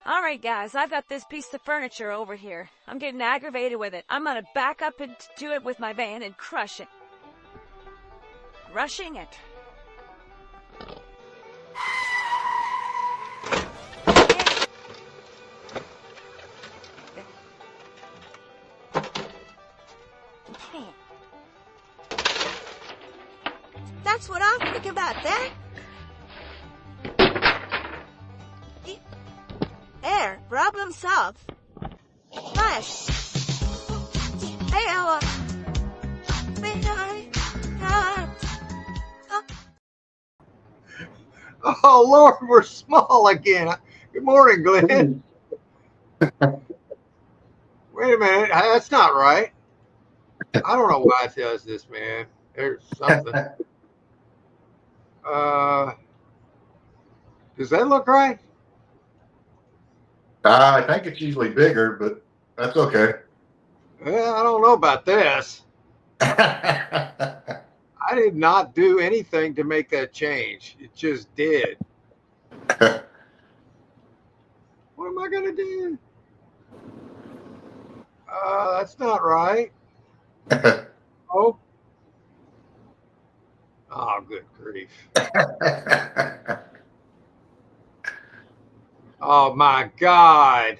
All right, guys, I've got this piece of furniture over here. I'm getting aggravated with it. I'm gonna back up into it with my van and crush it. Rushing it. That's what I'm thinking about, Dad. There, problem solved. Flash. Hey, Oh, Lord, we're small again. Good morning, Glenn. Wait a minute. That's not right. I don't know why it does this, man. There's something. Does that look right? I think it's usually bigger, but that's okay. Well, I don't know about this. I did not do anything to make that change. It just did. What am I going to do? That's not right. Oh. Oh, good grief. Oh, my God.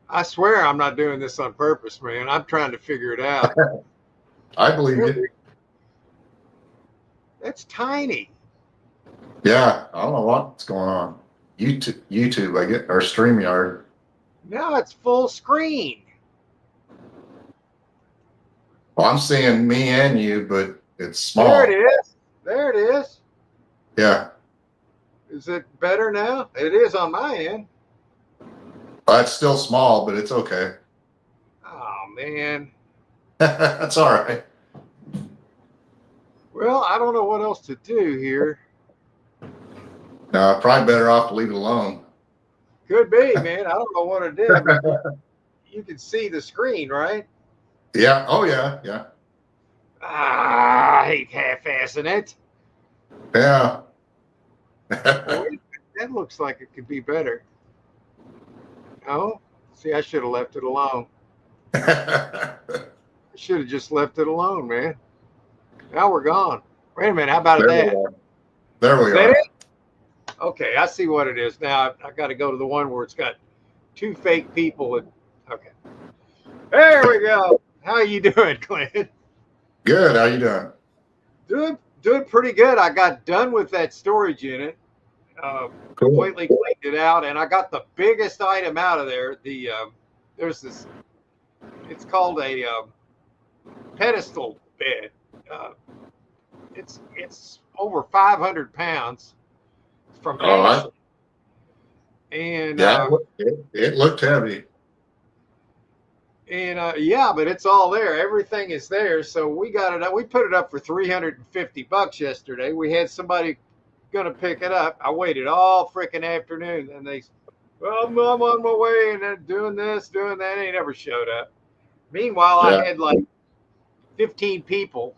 I swear I'm not doing this on purpose, man. I'm trying to figure it out. I believe you. That's tiny. Yeah, I don't know what's going on. YouTube, I get, or StreamYard. Now it's full screen. Well, I'm seeing me and you, but it's small. There it is. There it is. Yeah. Is it better now? It is on my end. Well, it's still small, but it's okay. Oh, man. That's all right. Well, I don't know what else to do here. No, probably better off to leave it alone. Could be, man. I don't know what to do. I mean, you can see the screen, right? Yeah. Oh, yeah. Yeah. I hate half-assing it. Yeah. Wait, that looks like it could be better. Oh, see, I should have left it alone. I should have just left it alone, man. Now we're gone. Wait a minute. How about that? There we Is that are. it? Okay, I see what it is now. I got to go to the one where it's got two fake people. Okay, there we go. How you doing, Clint? Good. How you doing? Doing pretty good. I got done with that storage unit. Completely cleaned it out, and I got the biggest item out of there. There's this. It's called a pedestal bed. It's over 500 pounds from Edison. And yeah, it looked heavy. And yeah, but it's all there. Everything is there. So we got it up. We put it up for $350 yesterday. We had somebody going to pick it up. I waited all freaking afternoon, and well, I'm on my way, and then doing this, doing that. They never showed up. Meanwhile, I had like 15 people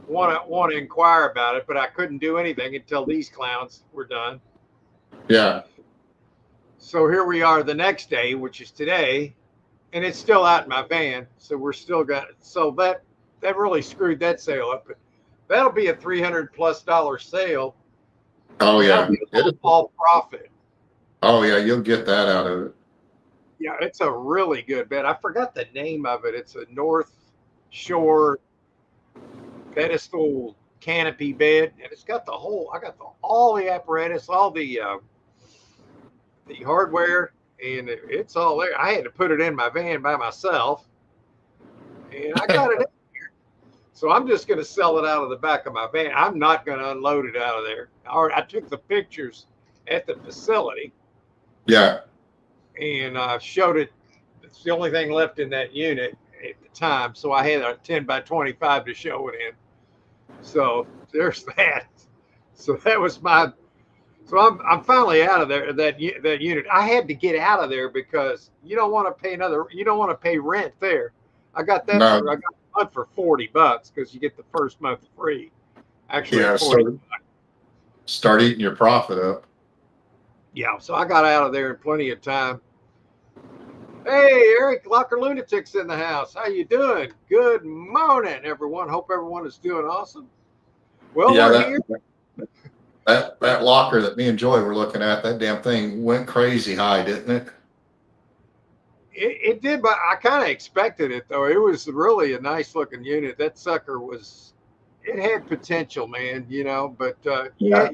want to inquire about it, but I couldn't do anything until these clowns were done. Yeah. So here we are the next day, which is today, and it's still out in my van. So we're still got it. So that really screwed that sale up. But that'll be a $300+ sale. Oh yeah. All profit. Oh yeah, you'll get that out of it. Yeah, it's a really good bed. I forgot the name of it. It's a North Shore pedestal canopy bed, and it's got all the apparatus, all the hardware, and it's all there. I had to put it in my van by myself, and I got it in here. So I'm just going to sell it out of the back of my van. I'm not going to unload it out of there. I took the pictures at the facility. Yeah. And showed it. It's the only thing left in that unit at the time. So I had a 10 by 25 to show it in. So there's that. So that was so I'm finally out of there, that unit. I had to get out of there because you don't want to pay rent there. I got that. No. I got a month for $40 because you get the first month free. Actually, yeah, $40. start eating your profit up. Yeah, so I got out of there in plenty of time. Hey, Eric, Locker Lunatic's in the house. How you doing? Good morning, everyone. Hope everyone is doing awesome. Well, Yeah, we're here. that locker that me and Joy were looking at, that damn thing went crazy high, didn't it? It did, but I kind of expected it, though. It was really a nice looking unit. That sucker was, it had potential, man, but Yeah,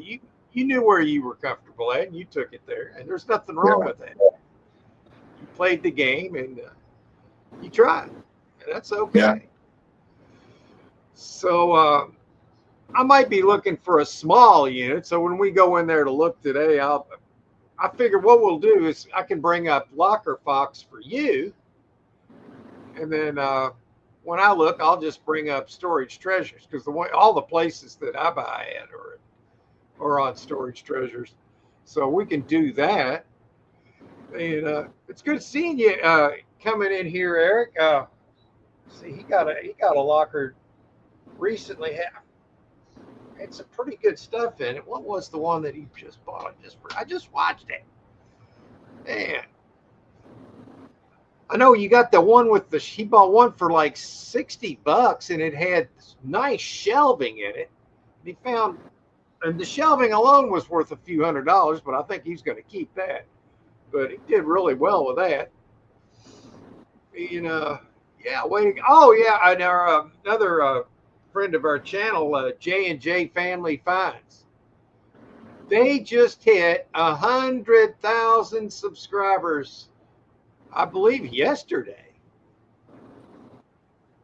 you knew where you were comfortable at and you took it there. And there's nothing wrong yeah, with that. You played the game and you tried. And that's yeah. okay. So, I might be looking for a small unit. So when we go in there to look today, I figure what we'll do is I can bring up Locker Fox for you, and then when I look, I'll just bring up Storage Treasures because all the places that I buy at are on Storage Treasures, so we can do that. And it's good seeing you coming in here, Eric. See, he got a locker recently. Had some pretty good stuff in it. What was the one that he just bought? I just watched it. Man, I know you got the one with he bought one for like $60 and it had nice shelving in it. He found, and the shelving alone was worth a few $100s, but I think he's going to keep that. But he did really well with that. And yeah, waiting. Oh yeah, and another friend of our channel, J&J Family Finds. They just hit 100,000 subscribers, I believe, yesterday.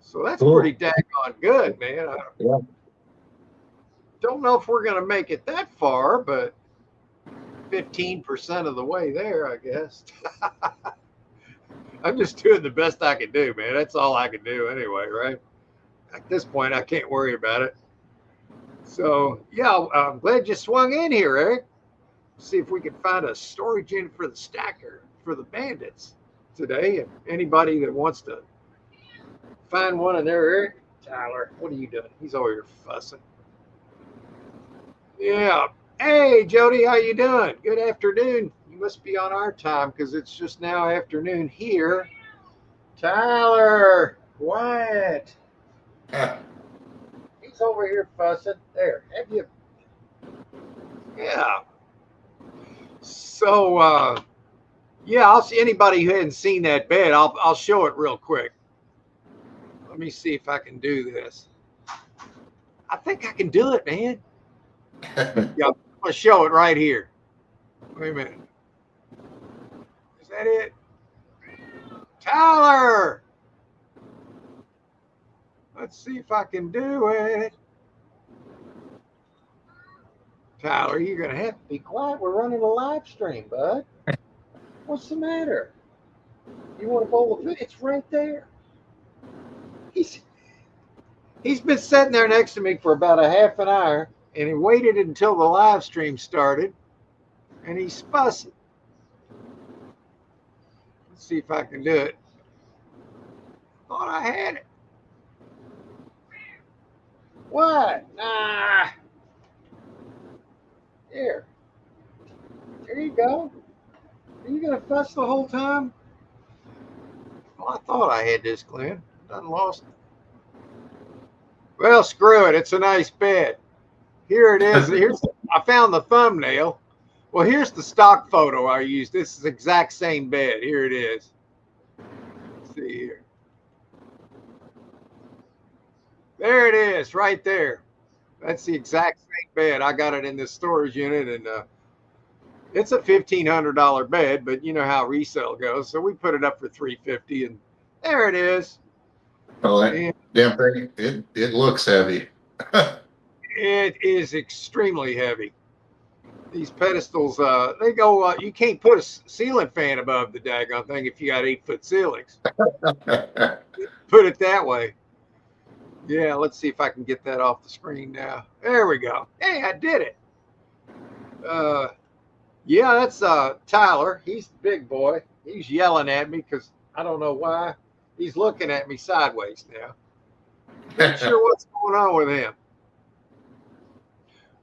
So that's Cool. pretty daggone good, man. I Yeah. don't know if we're going to make it that far, but 15% of the way there, I guess. I'm just doing the best I can do, man. That's all I can do anyway, right? At this point, I can't worry about it. So, yeah, I'm glad you swung in here, Eric. See if we can find a storage unit for the stacker, for the bandits today. And anybody that wants to find one in there, Eric. Tyler, what are you doing? He's over here fussing. Yeah. Hey, Jody, how you doing? Good afternoon. You must be on our time because it's just now afternoon here. Tyler, quiet. He's over here fussing. There, have you? Yeah. So, yeah, I'll see anybody who hadn't seen that bed. I'll show it real quick. Let me see if I can do this. I think I can do it, man. Yeah, I'm gonna show it right here. Wait a minute. Is that it? Tyler! Let's see if I can do it. Tyler, you're gonna have to be quiet. We're running a live stream, bud. What's the matter? You want to bowl of food? It's right there. He's been sitting there next to me for about a half an hour, and he waited until the live stream started, and he's fussing. Let's see if I can do it. Thought I had it. What? Nah. Here. There you go. Are you gonna fuss the whole time? Well, I thought I had this, Glenn. Done lost it. Well, screw it. It's a nice bed. Here it is. I found the thumbnail. Well, here's the stock photo I used. This is the exact same bed. Here it is. Let's see here. There it is, right there. That's the exact same bed. I got it in this storage unit, and it's a $1,500 bed, but you know how resale goes. So we put it up for $350, and there it is. Well, that damn thing, it looks heavy. It is extremely heavy. These pedestals, they go. You can't put a ceiling fan above the daggone thing if you got 8-foot ceilings. Put it that way. Yeah, let's see if I can get that off the screen now. There we go. Hey, I did it. Yeah, that's Tyler. He's the big boy. He's yelling at me because I don't know why. He's looking at me sideways now. Not sure what's going on with him.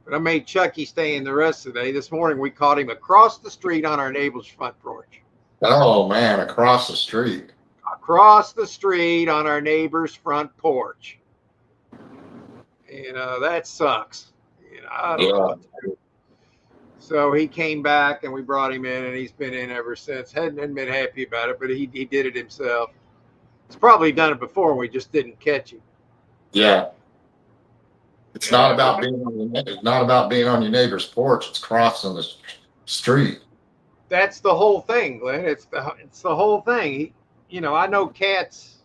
But I made Chucky stay in the rest of the day. This morning we caught him across the street on our neighbor's front porch. Oh man, across the street. Across the street on our neighbor's front porch. That sucks. I don't know Yeah. what to do. So he came back and we brought him in, and he's been in ever since. Hadn't been happy about it, but he did it himself. He's probably done it before. We just didn't catch him. Yeah. It's not about being on your neighbor's porch. It's crossing the street. That's the whole thing, Glenn. It's the whole thing. I know cats.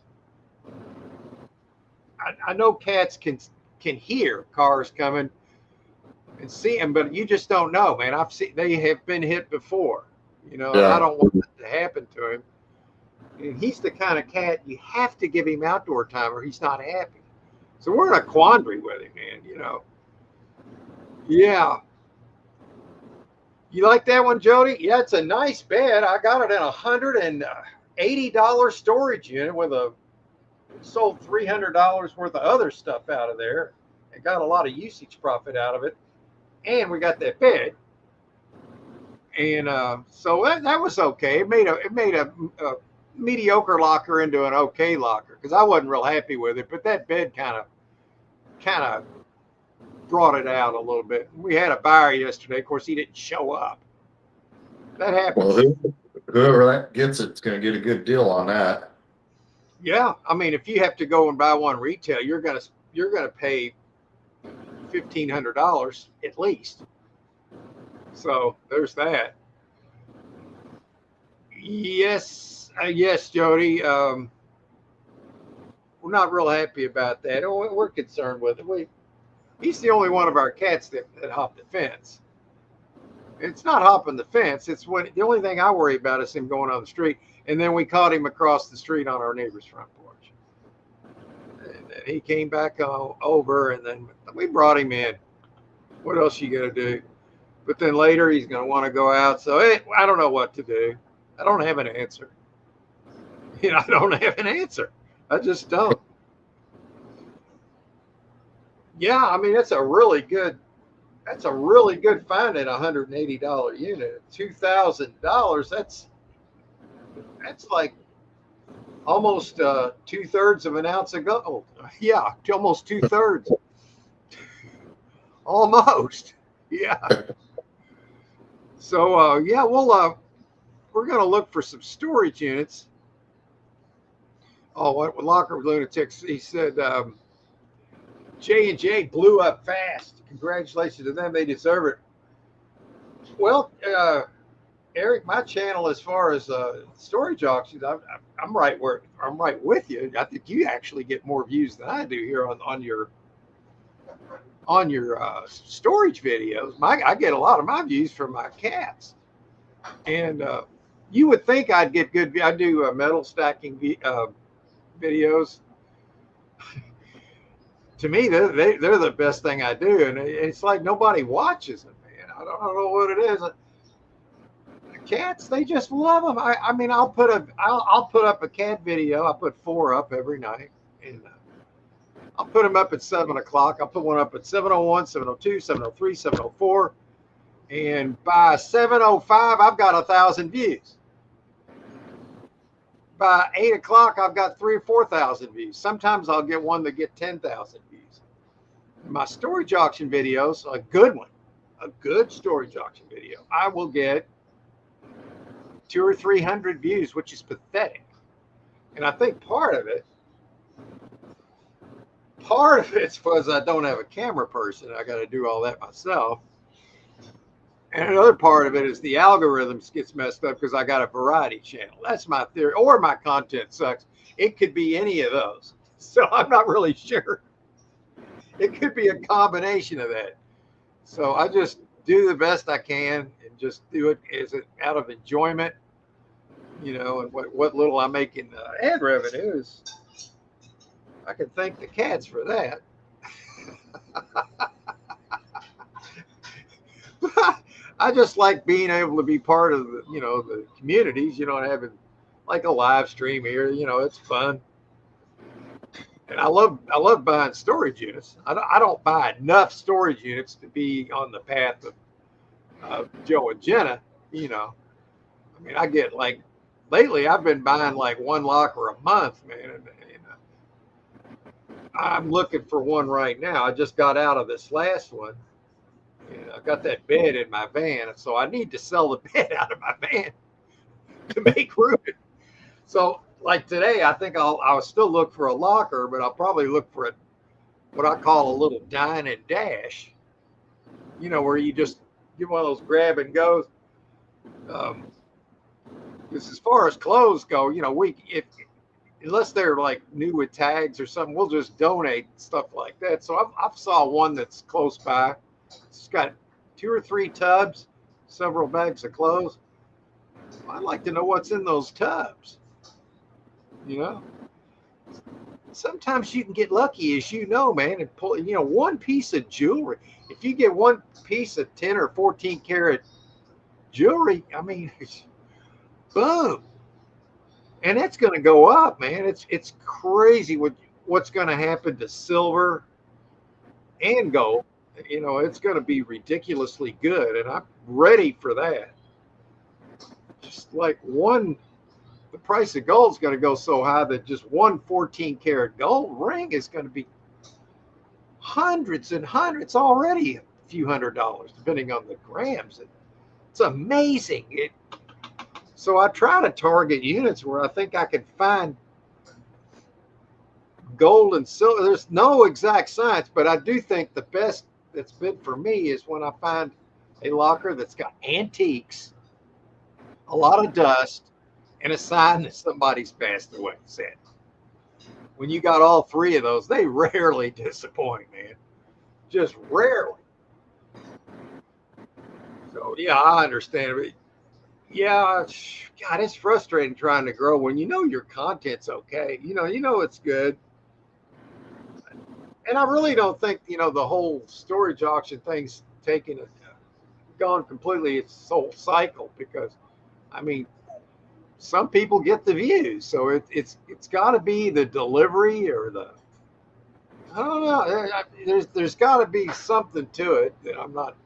I know cats can hear cars coming and see them, but you just don't know, man. They have been hit before. Yeah. I don't want that to happen to him. And he's the kind of cat you have to give him outdoor time or he's not happy. So we're in a quandary with him, man. Yeah. You like that one, Jody? Yeah, it's a nice bed. I got it in $180 storage unit sold $300 worth of other stuff out of there. It got a lot of usage profit out of it. And we got that bed. And so that was okay. It made a mediocre locker into an okay locker because I wasn't real happy with it. But that bed kind of brought it out a little bit. We had a buyer yesterday. Of course, he didn't show up. That happens. Well, whoever that gets it's going to get a good deal on that. Yeah, I mean, if you have to go and buy one retail, you're gonna pay $1,500 at least. So there's that. Yes, Jody. We're not real happy about that. We're concerned with it. He's the only one of our cats that hopped the fence. It's not hopping the fence. The only thing I worry about is him going on the street. And then we caught him across the street on our neighbor's front porch. And then he came back over, and then we brought him in. What else you got to do? But then later he's going to want to go out. So I don't know what to do. I don't have an answer. I don't have an answer. I just don't. Yeah, I mean, that's a really good find at $180 unit. $2,000. That's like almost 2/3 of an ounce of gold. Yeah, almost 2/3. Almost. Yeah. So yeah, we're gonna look for some storage units. Oh, what Locker Lunatics? He said J&J blew up fast. Congratulations to them; they deserve it. Well, Eric, my channel as far as storage auctions, I'm right with you. I think you actually get more views than I do here on your storage videos. I get a lot of my views from my cats, and you would think I'd get good. I do metal stacking videos. To me, they're the best thing I do, and it's like nobody watches them, man. I don't know what it is. Cats, they just love them. I mean, I'll put up a cat video. I put 4 up every night, and I'll put them up at 7 o'clock. I'll put one up at 7:01, 7:02, 7:03, 7:04, and by 7:05, I've got 1,000 views. By 8 o'clock, I've got 3,000 or 4,000 views. Sometimes I'll get one that get 10,000 views. My storage auction videos, a good storage auction video, I will get 200 or 300 views, which is pathetic. And I think part of it's because I don't have a camera person. I got to do all that myself. And another part of it is the algorithms gets messed up because I got a variety channel. That's my theory. Or my content sucks. It could be any of those. So I'm not really sure. It could be a combination of that. So I just do the best I can and just do it out of enjoyment, and what little I make in ad revenue is, I can thank the cats for that. I just like being able to be part of the communities, and having like a live stream here, it's fun. And I love buying storage units. I don't buy enough storage units to be on the path of Joe and Jenna. You know, I mean, I get like lately I've been buying like one locker a month, man. And I'm looking for one right now. I just got out of this last one. And I got that bed in my van, so I need to sell the bed out of my van to make room. So, like today, I think I'll still look for a locker, but I'll probably look for what I call a little dine and dash. You know, where you just get one of those grab and goes. Because as far as clothes go, you know, unless they're like new with tags or something, we'll just donate stuff like that. So I've saw one that's close by. It's got 2 or 3 tubs, several bags of clothes. I'd like to know what's in those tubs. You know, sometimes you can get lucky, as you know, man, and pull, you know, one piece of jewelry. If you get one piece of 10 or 14 karat jewelry, I mean, boom. And that's going to go up, man. It's crazy what's going to happen to silver and gold. You know, it's going to be ridiculously good, and I'm ready for that. Just like the price of gold is going to go so high that just one 14 karat gold ring is going to be hundreds and hundreds, already a few $100s, depending on the grams. It's amazing. So I try to target units where I think I can find gold and silver. There's no exact science, but I do think the best that's been for me is when I find a locker that's got antiques, a lot of dust, and a sign that somebody's passed away. Said. When you got all 3 of those, they rarely disappoint, man. Just rarely. So yeah, I understand it. Yeah, God, it's frustrating trying to grow when you know your content's okay. You know it's good. And I really don't think, you know, the whole storage auction thing's gone completely its whole cycle, because, I mean, some people get the views, so it's got to be the delivery or I don't know. There's got to be something to it that I'm not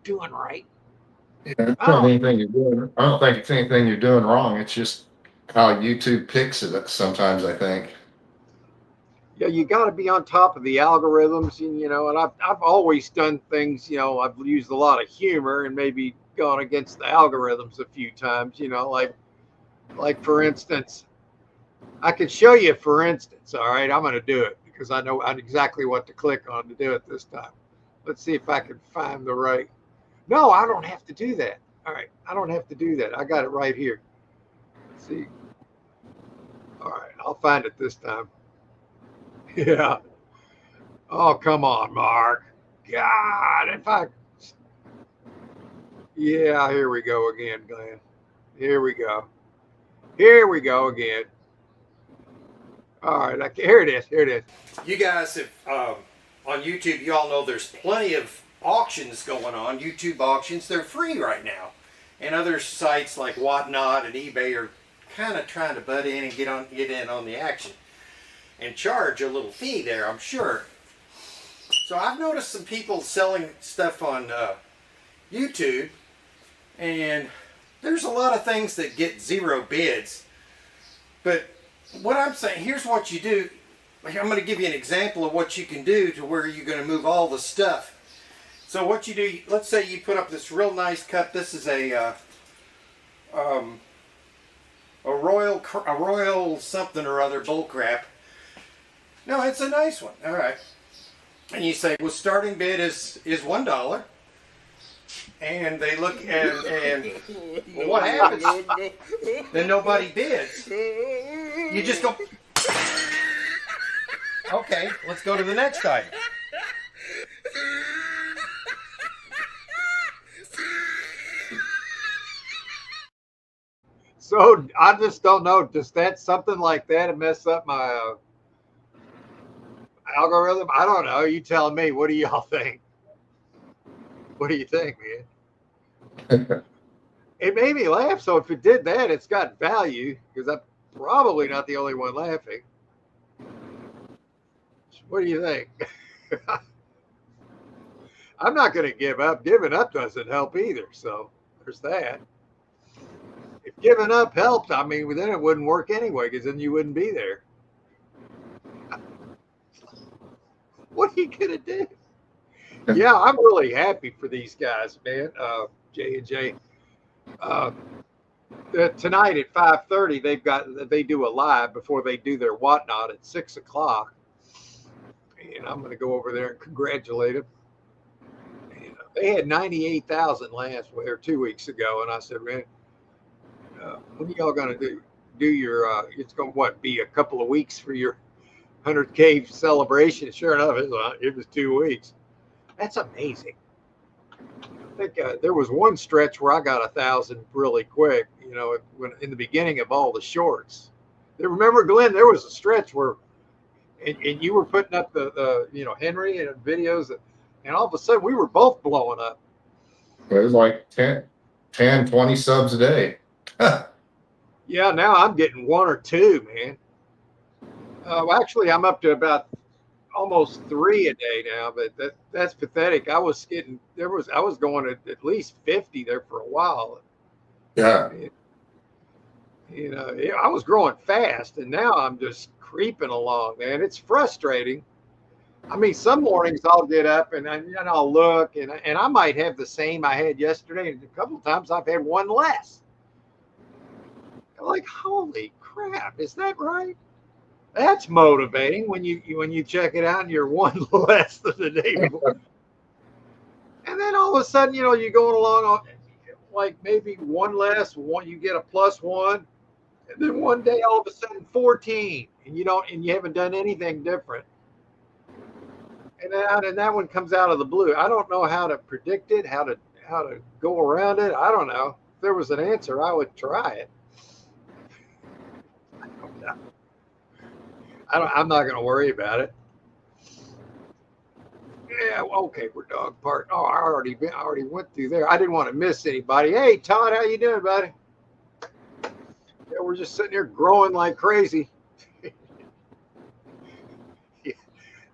doing right. Yeah, it's not anything you're doing. I don't think it's anything you're doing wrong. It's just how YouTube picks it sometimes, I think. Yeah, you got to be on top of the algorithms, and you know, and I've always done things, you know, I've used a lot of humor and maybe gone against the algorithms a few times, you know, like for instance, I can show you, for instance, all right, I'm going to do it because I know exactly what to click on to do it this time. Let's see if I can find the right. No, I don't have to do that. All right, I don't have to do that. I got it right here. Let's see. All right, I'll find it this time. Yeah. Oh, come on, Mark. God, yeah, here we go again, Glenn. Here we go. Here we go again. All right, here it is. Here it is. You guys, on YouTube, you all know there's plenty of auctions going on. YouTube auctions, they're free right now. And other sites like Whatnot and eBay are kind of trying to butt in and get in on the action and charge a little fee there, I'm sure. So I've noticed some people selling stuff on YouTube, and there's a lot of things that get 0 bids. But what I'm saying, here's what you do. I'm going to give you an example of what you can do to where you're going to move all the stuff. So what you do, let's say you put up this real nice cut. This is a royal something or other bullcrap. No, it's a nice one. All right. And you say, well, starting bid is $1. And they look and well, what happens? Then nobody bids. You just go, okay, let's go to the next item. So I just don't know. Does that something like that mess up my algorithm? I don't know. You tell me. What do y'all think? What do you think, man? It made me laugh. So if it did that, it's got value, because I'm probably not the only one laughing. What do you think? I'm not going to give up. Giving up doesn't help either. So there's that. If giving up helped, I mean, then it wouldn't work anyway, because then you wouldn't be there. What are you going to do? Yeah, I'm really happy for these guys, man. J and J. Tonight at 5:30, they do a live before they do their whatnot at 6 o'clock, and I'm going to go over there and congratulate them. They had 98,000 last or 2 weeks ago, and I said, man, when are y'all going to do your? It's going to be a couple of weeks for your 100K celebration? Sure enough, it was 2 weeks. That's amazing. I think there was one stretch where I got 1,000 really quick. When in the beginning of all the shorts. Remember, Glenn? There was a stretch where, and you were putting up the Henry and videos, and all of a sudden we were both blowing up. It was like 10, 20 subs a day. Yeah, now I'm getting 1 or 2, man. Actually, I'm up to about almost 3 a day now, but that's pathetic. I was going at least 50 there for a while. Yeah. I was growing fast, and now I'm just creeping along, man. It's frustrating. I mean, some mornings I'll get up and I'll look, and I might have the same I had yesterday, and a couple of times I've had one less. I'm like, holy crap, is that right? That's motivating when you check it out and you're one less than the day before. And then all of a sudden, you're going along like maybe one less, you get a +1, and then one day all of a sudden 14, and you haven't done anything different. And that one comes out of the blue. I don't know how to predict it, how to go around it. I don't know. If there was an answer, I would try it. I don't know. I'm not going to worry about it. Yeah, okay, we're dog park. Oh, I already went through there. I didn't want to miss anybody. Hey, Todd, how you doing, buddy? Yeah, we're just sitting here growing like crazy.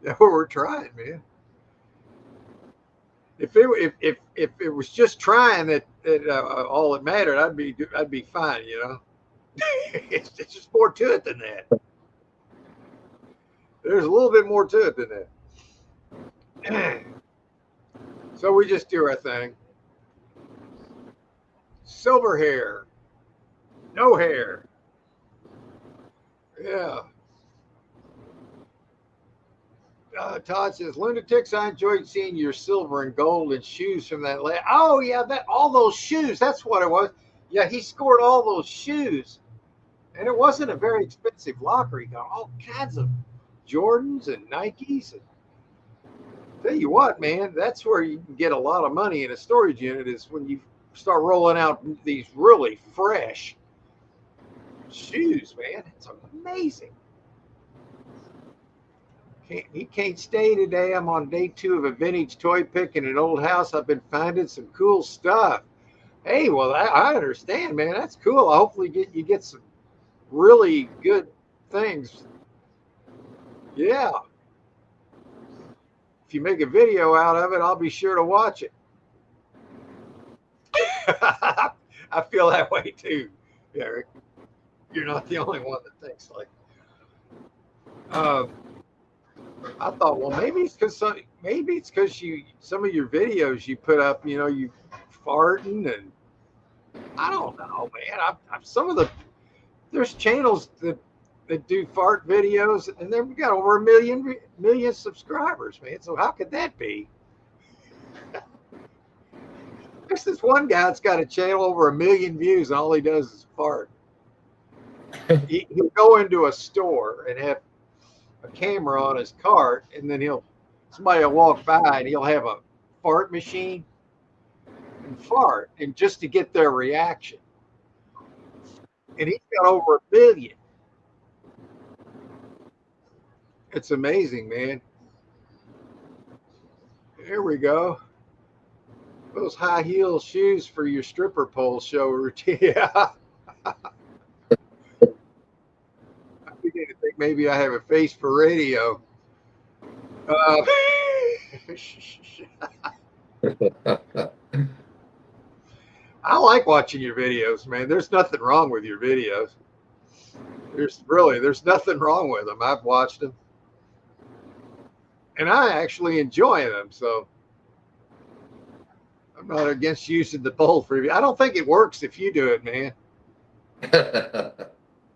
Yeah, we're trying, man. If it was just trying that all that mattered, I'd be fine, It's just more to it than that. There's a little bit more to it than that. So we just do our thing. Silver hair. No hair. Yeah. Todd says, lunatics, I enjoyed seeing your silver and gold and shoes from that. Oh, yeah, all those shoes. That's what it was. Yeah, he scored all those shoes. And it wasn't a very expensive locker. He got all kinds of Jordans and Nikes. And tell you what, man, that's where you can get a lot of money in a storage unit, is when you start rolling out these really fresh shoes, man. It's amazing. He can't stay today. I'm on day 2 of a vintage toy pick in an old house. I've been finding some cool stuff. Hey, well, I understand, man. That's cool. Hopefully you get some really good things. Yeah. If you make a video out of it, I'll be sure to watch it. I feel that way too, Eric. You're not the only one that thinks like. I thought, well, maybe it's because some of your videos you put up, you farting, and I don't know, man. There's channels that do fart videos, and they've got over 1 million subscribers, man. So how could that be? There's this one guy that's got a channel over 1 million views, and all he does is fart. He'll go into a store and have a camera on his cart, and then somebody will walk by and he'll have a fart machine and fart, and just to get their reaction. And he's got over 1 million. It's amazing, man. There we go. Those high heel shoes for your stripper pole show routine. Yeah. I begin to think maybe I have a face for radio. Uh, I like watching your videos, man. There's nothing wrong with your videos. There's nothing wrong with them. I've watched them, and I actually enjoy them. So I'm not against using the bold for you. I don't think it works if you do it, man.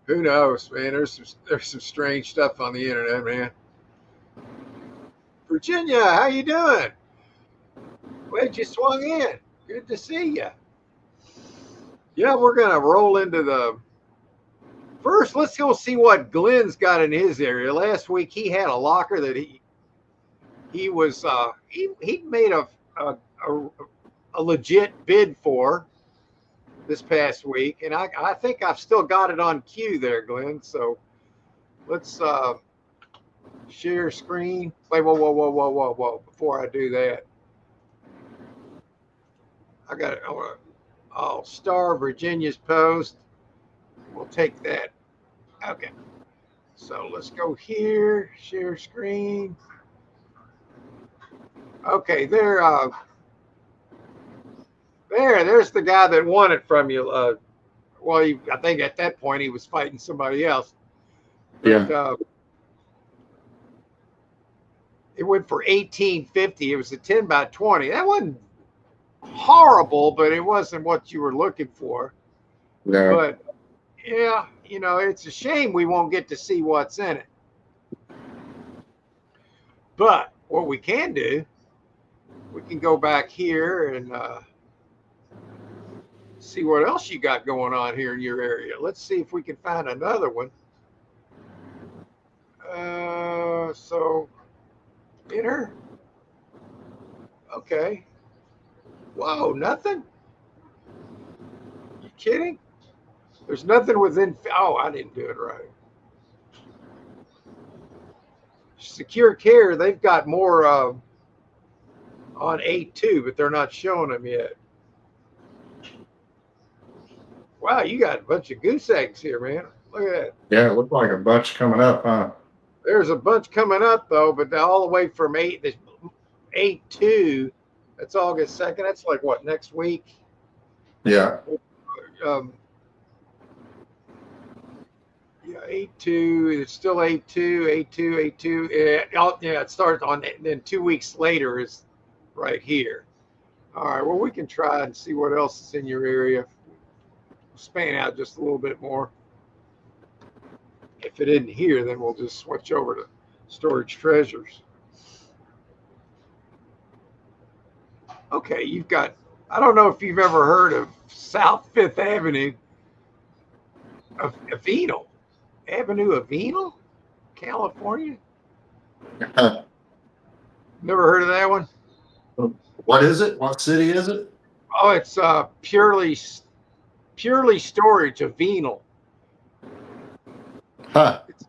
Who knows, man? There's some strange stuff on the internet, man. Virginia, how you doing? Glad you swung in. Good to see you. Yeah, we're gonna roll into the first. Let's go see what Glenn's got in his area. Last week he had a locker that he was he made a, a legit bid for this past week, and I think I've still got it on queue there, Glenn. So let's share screen. Wait, whoa! Before I do that, I got it. I'll star Virginia's post. We'll take that. Okay. So let's go here. Share screen. Okay, there's the guy that won it from you. Well, I think at that point he was fighting somebody else. But, Yeah. It went for $18.50. It was a 10 by 20. That wasn't horrible, but it wasn't what you were looking for. No. But yeah, it's a shame we won't get to see what's in it. But what we can do, we can go back here and see what else you got going on here in your area. Let's see if we can find another one. So enter. Okay. Whoa, nothing? You kidding? There's nothing within. Oh, I didn't do it right. Secure Care, they've got more on 8.2, but they're not showing them yet. Wow, you got a bunch of goose eggs here, man. Look at that. Yeah, it looked like a bunch coming up, huh? There's a bunch coming up, though, but all the way from 8.2, that's August 2nd. That's like what, next week? Yeah. Yeah, 8.2. It's still 8.2, 8.2, 8.2. Yeah, it starts on, then 2 weeks later is right here. All right, well, we can try and see what else is in your area. Span out just a little bit more. If it isn't here, then we'll just switch over to Storage Treasures. Okay, you've got, I don't know if you've ever heard of South 5th Avenue of Avenel. Avenue Avenel, California? Never heard of that one? What is it? What city is it? Oh, it's purely storage of Venal. Huh. It's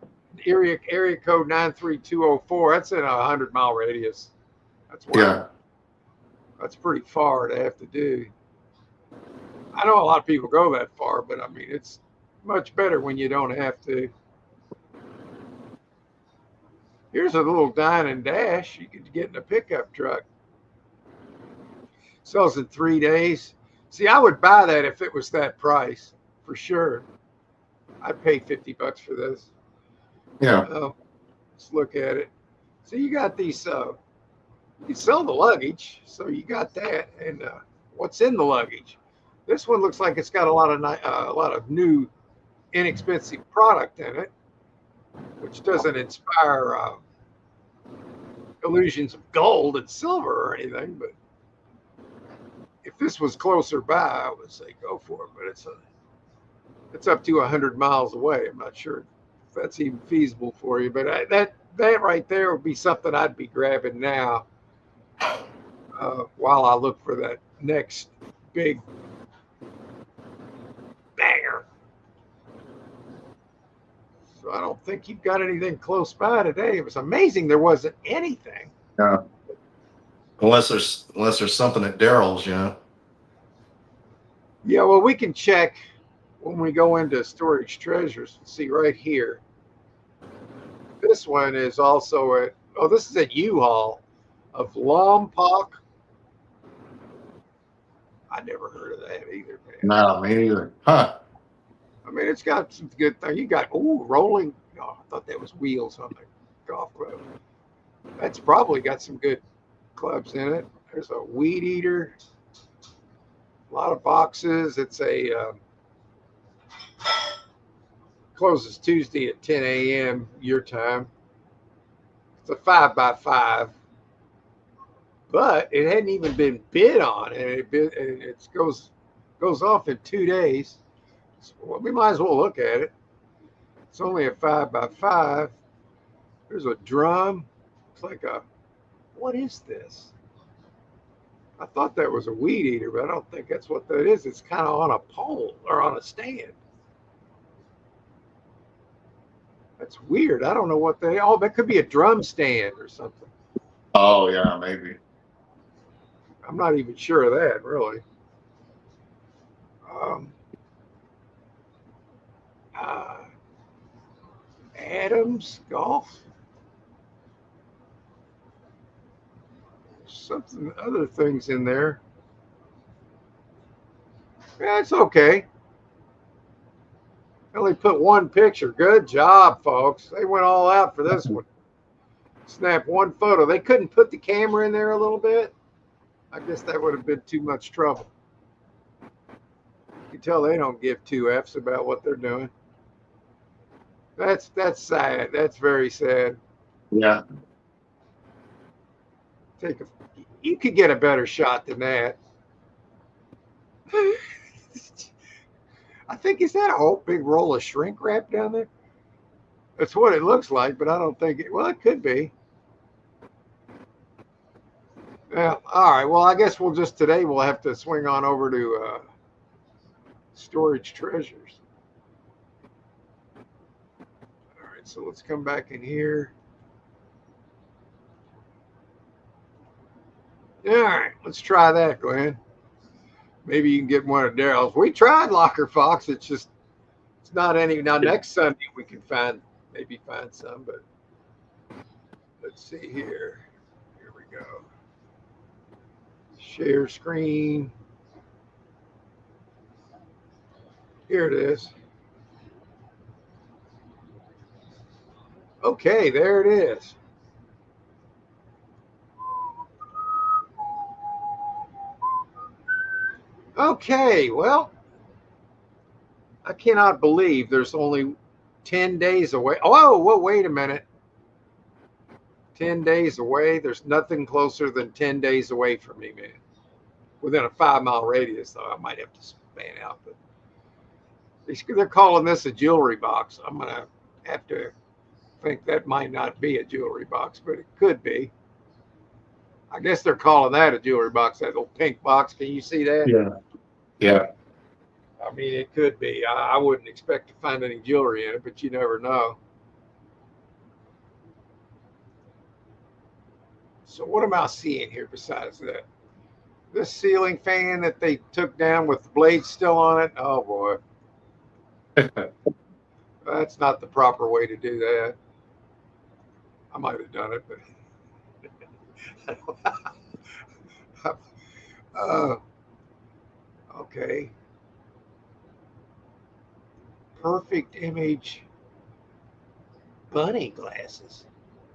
area code 93204. That's in a 100-mile radius. That's wild. Yeah. That's pretty far to have to do. I know a lot of people go that far, but I mean, it's much better when you don't have to. Here's a little dine and dash you could get in a pickup truck. Sells in 3 days. See, I would buy that if it was that price, for sure. I'd pay $50 for this. Yeah. Let's look at it. So you got these, you sell the luggage, so you got that. And what's in the luggage? This one looks like it's got a lot of new, inexpensive product in it, which doesn't inspire illusions of gold and silver or anything. But if this was closer by, I would say go for it. But it's up to 100 miles away. I'm not sure if that's even feasible for you. But that right there would be something I'd be grabbing now while I look for that next big banger. So I don't think you've got anything close by today. It was amazing there wasn't anything. Yeah. Unless there's something at Daryl's, Yeah, well, we can check when we go into Storage Treasures and see right here. This one is also at Oh, this is at U-Haul of Lompoc. I never heard of that either, man. No, me either. Huh. I mean, it's got some good things. You got, rolling. Oh, I thought that was wheels on the golf club. That's probably got some good clubs in it. There's a weed eater. A lot of boxes. It's a closes Tuesday at 10 a.m. your time. It's a 5x5, but it hadn't even been bid on, and it goes off in 2 days. So, well, we might as well look at it. It's only a 5x5. There's a drum. It's like a, what is this? I thought that was a weed eater, but I don't think that's what that is. It's kind of on a pole or on a stand. That's weird. I don't know what they. Oh, that could be a drum stand or something. Oh yeah, maybe. I'm not even sure of that, really. Adams Golf. Something, other things in there. Yeah, it's okay. I only put one picture. Good job, folks. They went all out for this one. Snap one photo. They couldn't put the camera in there a little bit. I guess that would have been too much trouble. You can tell they don't give two F's about what they're doing. That's sad. That's very sad. Yeah. You could get a better shot than that. I think, is that a whole big roll of shrink wrap down there? That's what it looks like, but I don't think it. Well, it could be. Yeah. All right. Well, I guess today we'll have to swing on over to Storage Treasures. All right. So let's come back in here. All right. Let's try that, Glenn. Maybe you can get one of Daryl's. We tried Locker Fox. It's not any. Now, next Sunday we can maybe find some, but let's see here. Here we go. Share screen. Here it is. Okay, there it is. Okay, well, I cannot believe there's only 10 days away. Oh, well, wait a minute. 10 days away? There's nothing closer than 10 days away from me, man. Within a 5-mile radius, though. I might have to span out. But they're calling this a jewelry box. I'm going to have to think that might not be a jewelry box, but it could be. I guess they're calling that a jewelry box, that little pink box. Can you see that? Yeah. Yeah. I mean, it could be. I wouldn't expect to find any jewelry in it, but you never know. So what am I seeing here besides that? This ceiling fan that they took down with the blades still on it. Oh, boy. That's not the proper way to do that. I might have done it, but okay. Perfect image bunny glasses.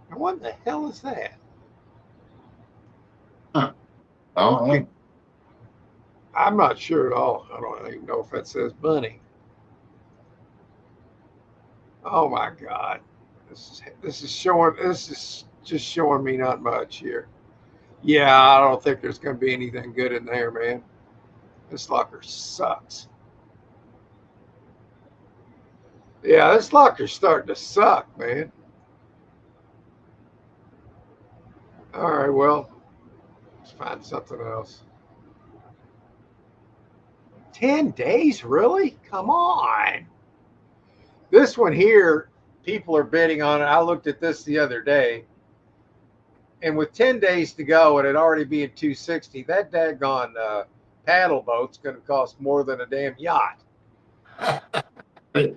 Now, what the hell is that? Huh. Oh, okay. I'm not sure at all. I don't even know if that says bunny. Oh my God. This is just showing me not much here. Yeah, I don't think there's going to be anything good in there, man. This locker sucks. Yeah, this locker's starting to suck, man. All right, well, let's find something else. 10 days, really? Come on. This one here, people are bidding on it. I looked at this the other day. And with 10 days to go and it already being $260, that daggone paddle boat's going to cost more than a damn yacht.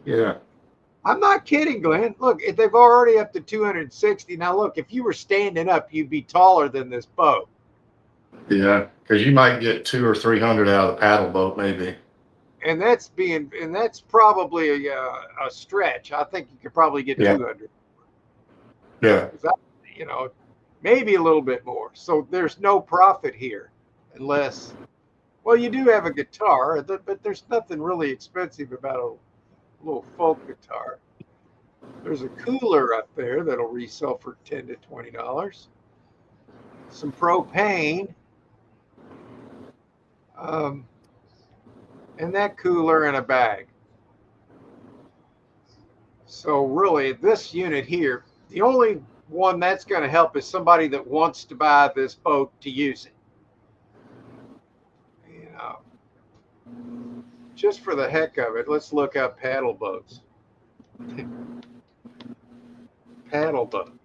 yeah. I'm not kidding, Glenn. Look, if they've already up to 260. Now, look, if you were standing up, you'd be taller than this boat. Yeah, because you might get 200 or 300 out of the paddle boat, maybe. And that's probably a stretch. I think you could probably get Yeah. 200. Yeah. Maybe a little bit more. So there's no profit here unless, well, you do have a guitar, but there's nothing really expensive about a little folk guitar. There's a cooler up there that'll resell for $10 to $20. Some propane. And that cooler in a bag. So really, this unit here, the only one that's going to help is somebody that wants to buy this boat to use it. Just for the heck of it, let's look up paddle boats. Paddle boat.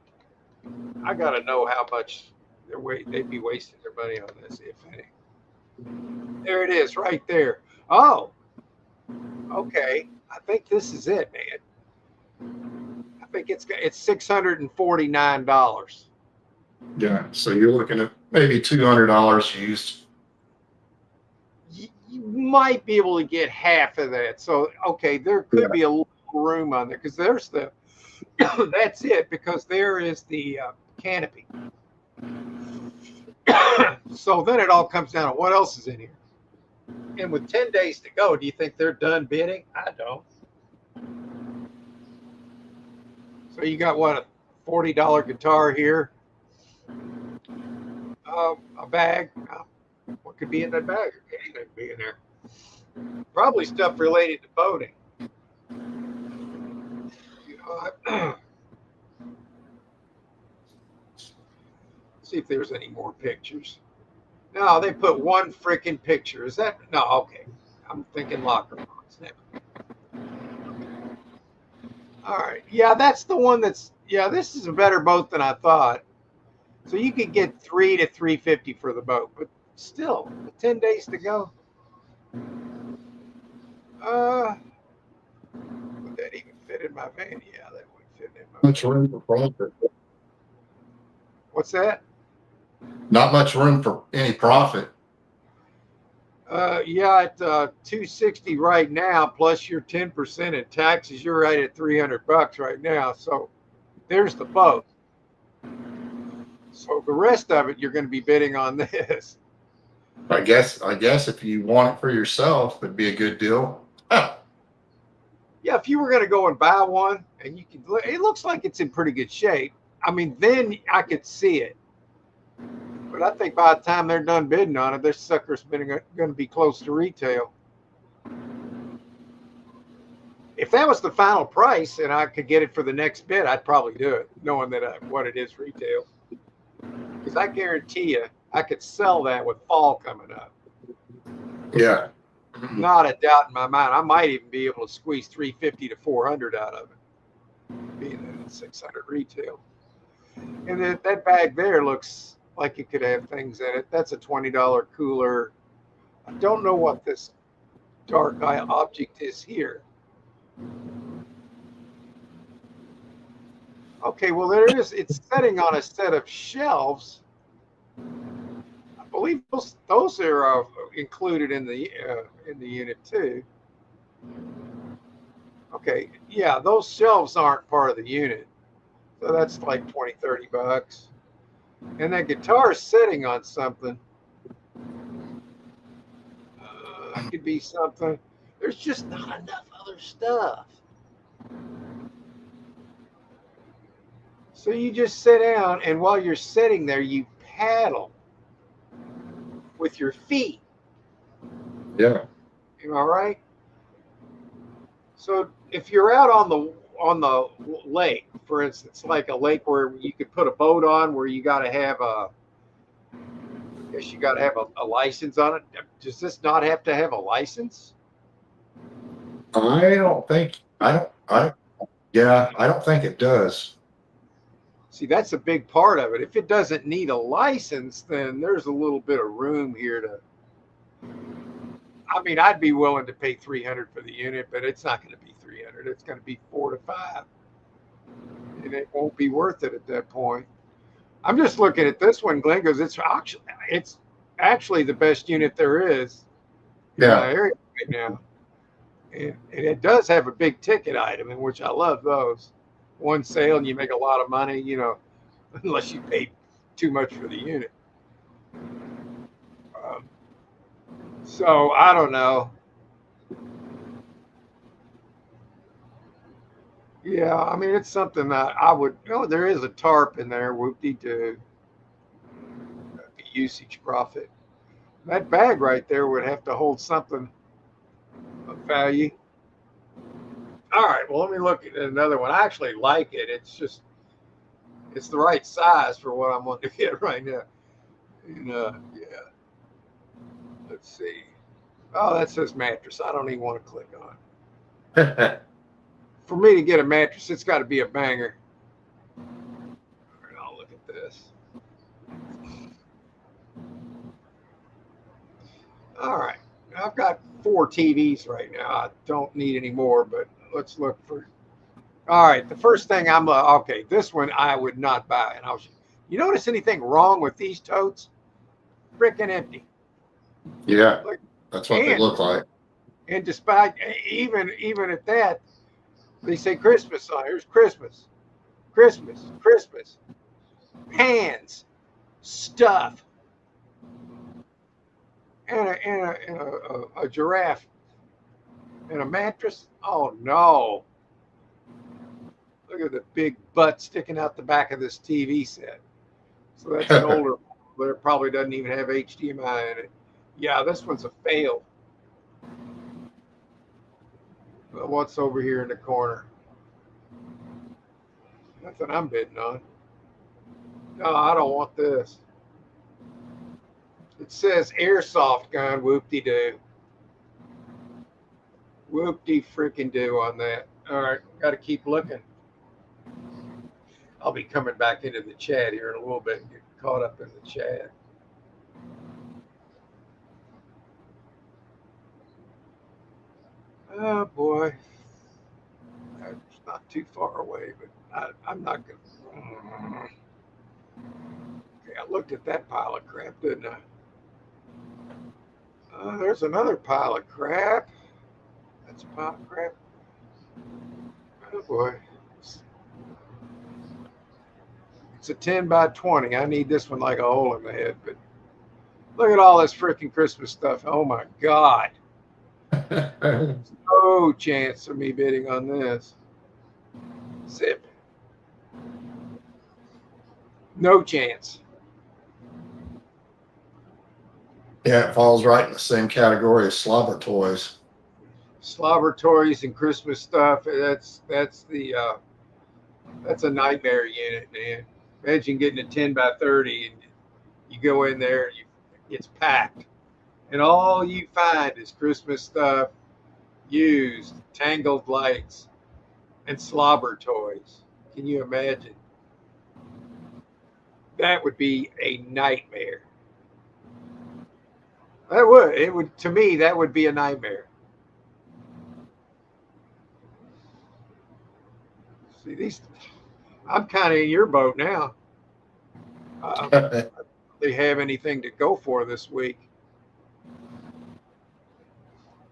I got to know how much they'd be wasting their money on this, if any. There it is, right there. Oh, okay. I think this is it, man. I think it's $649. Yeah. So you're looking at maybe $200 used. You might be able to get half of that. So, okay, there could be a little room on there because there's the, that's it, because there is the canopy. So then it all comes down to what else is in here. And with 10 days to go, do you think they're done bidding? I don't. So you got what, a $40 guitar here, a bag. What could be in that bag? Anything could be in there. Probably stuff related to boating. See if there's any more pictures. No, they put one freaking picture. Is that? No, okay. I'm thinking locker box. All right. Yeah, that's the one that's, yeah, this is a better boat than I thought. So you could get $300 to $350 for the boat, but still, 10 days to go. Would that even fit in my van? Yeah, that would fit in my van. Much room for profit. What's that? Not much room for any profit. Yeah, at 260 right now, plus your 10% in taxes, you're right at $300 right now. So there's the boat. So the rest of it, you're going to be bidding on this. I guess if you want it for yourself, it'd be a good deal. Yeah, if you were going to go and buy one, and you can, it looks like it's in pretty good shape. I mean, then I could see it. But I think by the time they're done bidding on it, this sucker's going to be close to retail. If that was the final price and I could get it for the next bid, I'd probably do it, knowing that what it is retail. Because I guarantee you, I could sell that with fall coming up. Yeah. Not a doubt in my mind. I might even be able to squeeze $350 to $400 out of it, being at $600 retail. And that bag there looks like it could have things in it. That's a $20 cooler. I don't know what this dark eye object is here. Okay, well, there it is. It's sitting on a set of shelves. I believe those are included in the unit too. Okay, yeah, those shelves aren't part of the unit. So that's like $20-$30. And that guitar is sitting on something. It could be something. There's just not enough other stuff. So you just sit down, and while you're sitting there, you paddle with your feet. Yeah. Am I right? So if you're out on the lake, for instance, like a lake where you could put a boat on, where you got to have a license on it. Does this not have to have a license? I don't think it does. See, that's a big part of it. If it doesn't need a license, then there's a little bit of room here to, I mean, I'd be willing to pay 300 for the unit, but it's not going to be 300. It's going to be 4 to 5, and it won't be worth it at that point. I'm just looking at this one, Glenn, because it's actually the best unit there is in Yeah. my area right now, and it does have a big ticket item, in which I love those. One sale and you make a lot of money, unless you pay too much for the unit. So I don't know. Yeah, I mean, it's something that I would. Oh, there is a tarp in there. Whoop-de-doo. The usage profit. That bag right there would have to hold something of value. All right, well, let me look at another one. I actually like it. It's the right size for what I'm wanting to get right now. Yeah. Let's see. Oh, that says mattress. I don't even want to click on it. For me to get a mattress, it's got to be a banger. All right, I'll look at this. All right. I've got 4 TVs right now. I don't need any more, but let's look for. All right. The first thing okay, this one I would not buy. And you notice anything wrong with these totes? Freaking empty. Yeah. That's what they look like. And despite, even at that, they say Christmas on. Here's Christmas. Christmas. Pans. Stuff. And a giraffe and a mattress. Oh no! Look at the big butt sticking out the back of this TV set. So that's an older, but it probably doesn't even have HDMI in it. Yeah, this one's a fail. Well, what's over here in the corner? Nothing I'm bidding on. No, I don't want this. It says airsoft gun. Whoop-de-doo. Whoop-de-freaking-doo on that. All right, got to keep looking. I'll be coming back into the chat here in a little bit and get caught up in the chat. Oh, boy. It's not too far away, but I'm not going to. Okay, I looked at that pile of crap, didn't I? There's another pile of crap. That's a pile of crap. Oh, boy. It's a 10 by 20. I need this one like a hole in the head, but look at all this freaking Christmas stuff. Oh, my God. There's no chance of me bidding on this. Zip. No chance. Yeah, it falls right in the same category as slobber toys. Slobber toys and Christmas stuff. That's a nightmare unit, man. Imagine getting a 10 by 30 and you go in there and it's packed. And all you find is Christmas stuff, used, tangled lights, and slobber toys. Can you imagine? That would be a nightmare. It would, to me, that would be a nightmare. See, I'm kind of in your boat now. I don't really have anything to go for this week.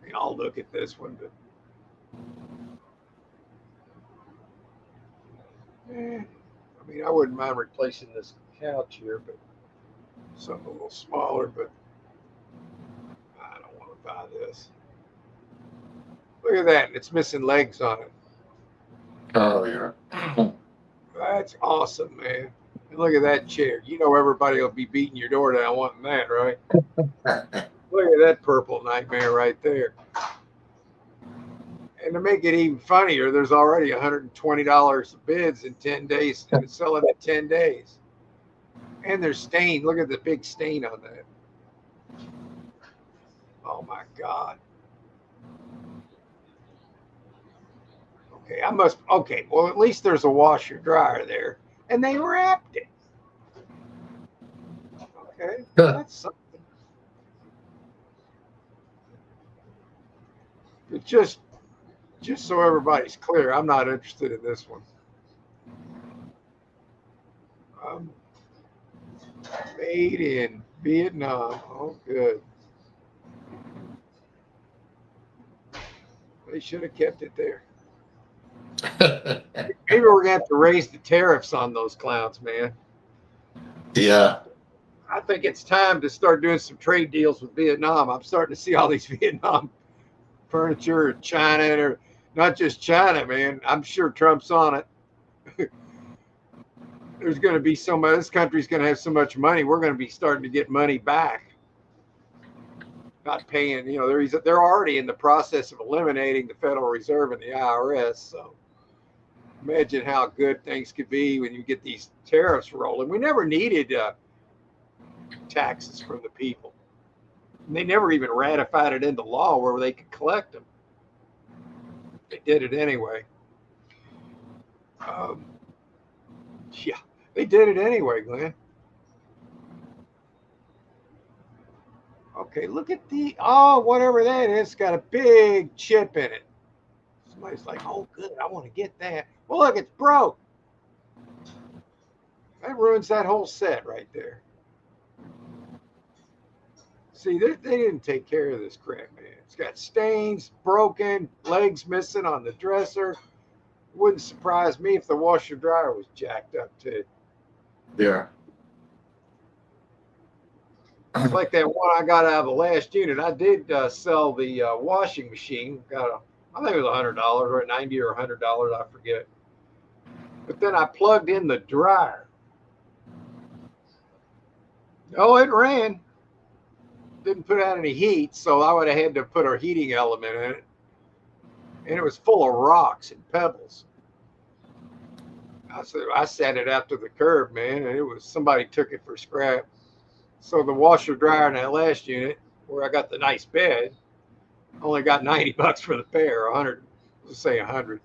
I mean, I'll look at this one, but I mean, I wouldn't mind replacing this couch here, but something a little smaller, but I don't want to buy this. Look at that. It's missing legs on it. Oh, yeah. That's awesome, man. And look at that chair. You know everybody will be beating your door down wanting that, right? Look at that purple nightmare right there. And to make it even funnier, there's already $120 of bids in 10 days, and it's selling in 10 days. And there's stain. Look at the big stain on that. Oh, my God. Okay, well, at least there's a washer dryer there. And they wrapped it. Okay, that's something. But just so everybody's clear, I'm not interested in this one. Um, Made in Vietnam. Oh, good. They should have kept it there. Maybe we're gonna have to raise the tariffs on those clowns, man. Yeah. I think it's time to start doing some trade deals with Vietnam. I'm starting to see all these Vietnam furniture, China, or not just China, man. I'm sure Trump's on it. There's going to be so much. This country's going to have so much money. We're going to be starting to get money back. Not paying. You know, they're already in the process of eliminating the Federal Reserve and the IRS. So imagine how good things could be when you get these tariffs rolling. We never needed taxes from the people. And they never even ratified it into law where they could collect them. They did it anyway. Yeah, they did it anyway, Glenn. Okay, look at whatever that is. It's got a big chip in it. Somebody's like, oh, good, I want to get that. Well, look, it's broke. That ruins that whole set right there. See, they didn't take care of this crap, man. It's got stains, broken, legs missing on the dresser. Wouldn't surprise me if the washer dryer was jacked up too. Yeah. It's like that one I got out of the last unit. I did sell the washing machine. I think it was $100 or $90 or $100, I forget. But then I plugged in the dryer. Oh, it ran. Didn't put out any heat, so I would have had to put a heating element in it. And it was full of rocks and pebbles. I sat it out to the curb, man, and it was somebody took it for scrap. So the washer dryer in that last unit, where I got the nice bed, only got $90 for the pair, 100, let's say 100.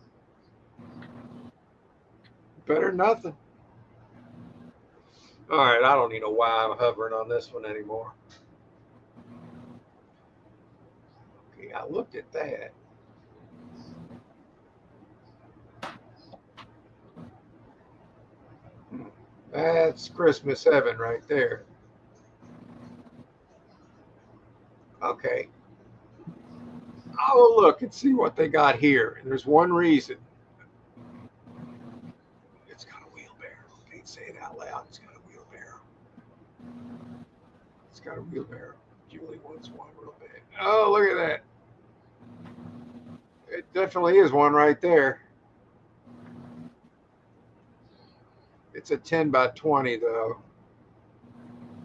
Better than nothing. All right, I don't even know why I'm hovering on this one anymore. Okay, I looked at that. That's Christmas heaven right there. Okay. I'll look and see what they got here. And there's one reason. It's got a wheelbarrow. Can't say it out loud. It's got a wheelbarrow. It's got a wheelbarrow. Julie wants one real bad. Oh, look at that. It definitely is one right there. It's a 10 by 20 though.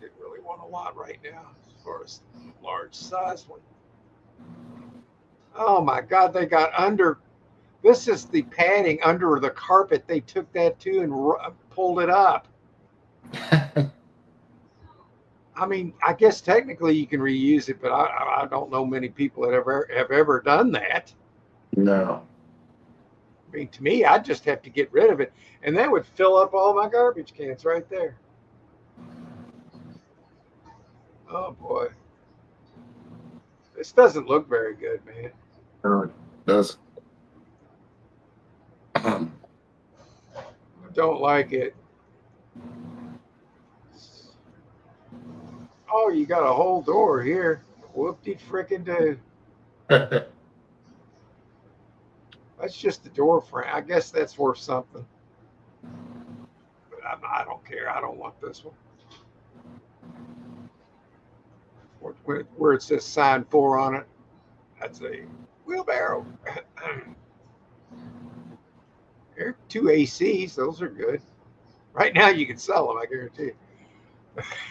Didn't really want a lot right now as far as large size one. Oh my God, they got under. This is the padding under the carpet. They took that too and pulled it up. I mean, I guess technically you can reuse it, but I don't know many people that have ever done that. No. I mean, to me, I'd just have to get rid of it, and that would fill up all my garbage cans right there. Oh boy, this doesn't look very good, man. No, it doesn't. I don't like it. Oh, you got a whole door here. Whoop-de-frickin'-do. That's just the door frame. I guess that's worth something. But I don't care. I don't want this one. Where it says sign 4 on it, that's a wheelbarrow. Here, 2 ACs. Those are good. Right now, you can sell them, I guarantee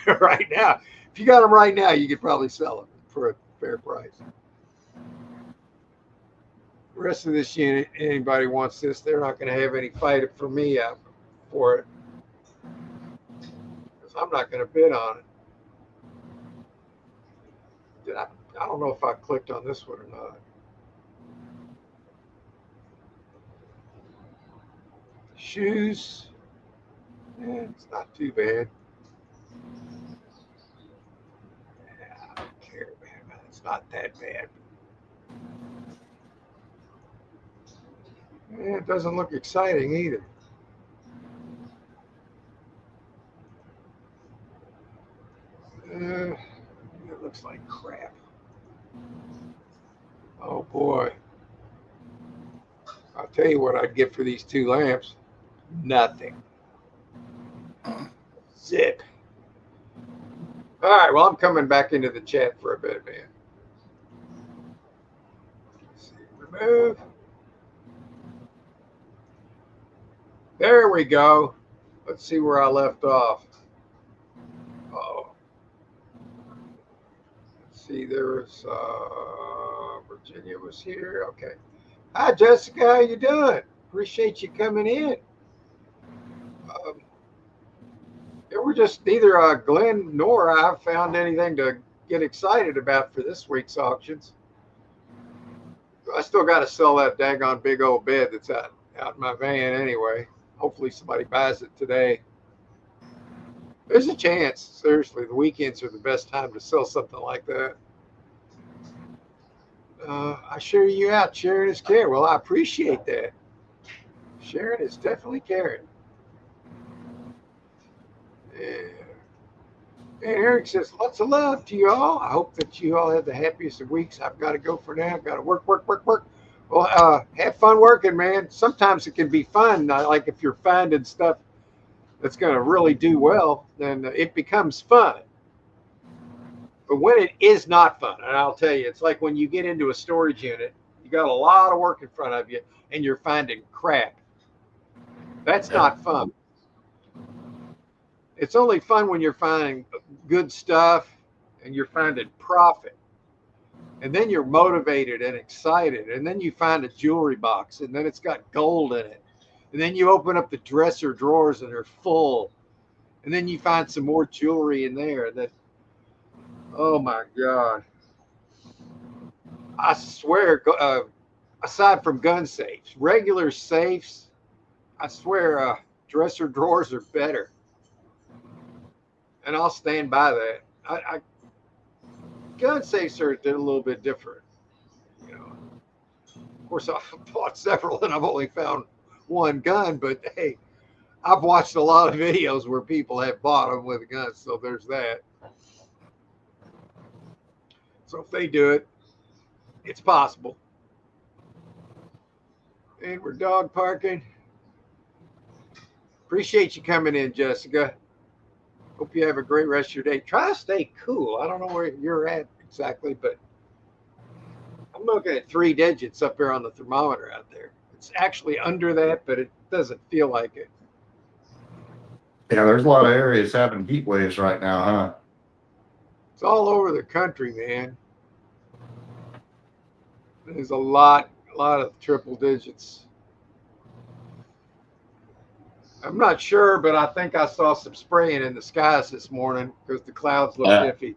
you. Right now. If you got them right now, you could probably sell them for a fair price. The rest of this unit, anybody wants this, they're not going to have any fight for me out for it. Because I'm not going to bid on it. I don't know if I clicked on this one or not. Shoes. It's not too bad. Yeah, I don't care, man. It's not that bad. Yeah, it doesn't look exciting either. It looks like crap. Oh boy. I'll tell you what I'd get for these two lamps. Nothing. Zip. All right, well, I'm coming back into the chat for a bit, man. Let's see, remove. There we go. Let's see where I left off. Oh. Let's see, there was Virginia was here. Okay. Hi, Jessica. How you doing? Appreciate you coming in. Um, yeah, we're just neither Glenn nor I found anything to get excited about for this week's auctions. I still got to sell that daggone big old bed that's out in my van anyway. Hopefully somebody buys it today. There's a chance. Seriously, the weekends are the best time to sell something like that. I share you out. Sharing is care. Well, I appreciate that. Sharon is definitely caring. Yeah. And Eric says, lots of love to you all. I hope that you all have the happiest of weeks. I've got to go for now. I've got to work. Well, have fun working, man. Sometimes it can be fun. Like if you're finding stuff that's going to really do well, then it becomes fun. But when it is not fun, and I'll tell you, it's like when you get into a storage unit, you got a lot of work in front of you, and you're finding crap. That's not fun. It's only fun when you're finding good stuff and you're finding profit. And then you're motivated and excited. And then you find a jewelry box and then it's got gold in it. And then you open up the dresser drawers and they're full. And then you find some more jewelry in there. That, oh my God. I swear, aside from gun safes, regular safes, I swear dresser drawers are better. And I'll stand by that. Gun safes are a little bit different. You know, of course, I've bought several and I've only found one gun, but hey, I've watched a lot of videos where people have bought them with guns, so there's that. So if they do it, it's possible. And we're dog parking. Appreciate you coming in, Jessica. Hope you have a great rest of your day. Try to stay cool. I don't know where you're at exactly, but I'm looking at 3 digits up there on the thermometer out there. It's actually under that, but it doesn't feel like it. Yeah, there's a lot of areas having heat waves right now, huh? It's all over the country, man. There's a lot of triple digits. I'm not sure, but I think I saw some spraying in the skies this morning because the clouds look iffy.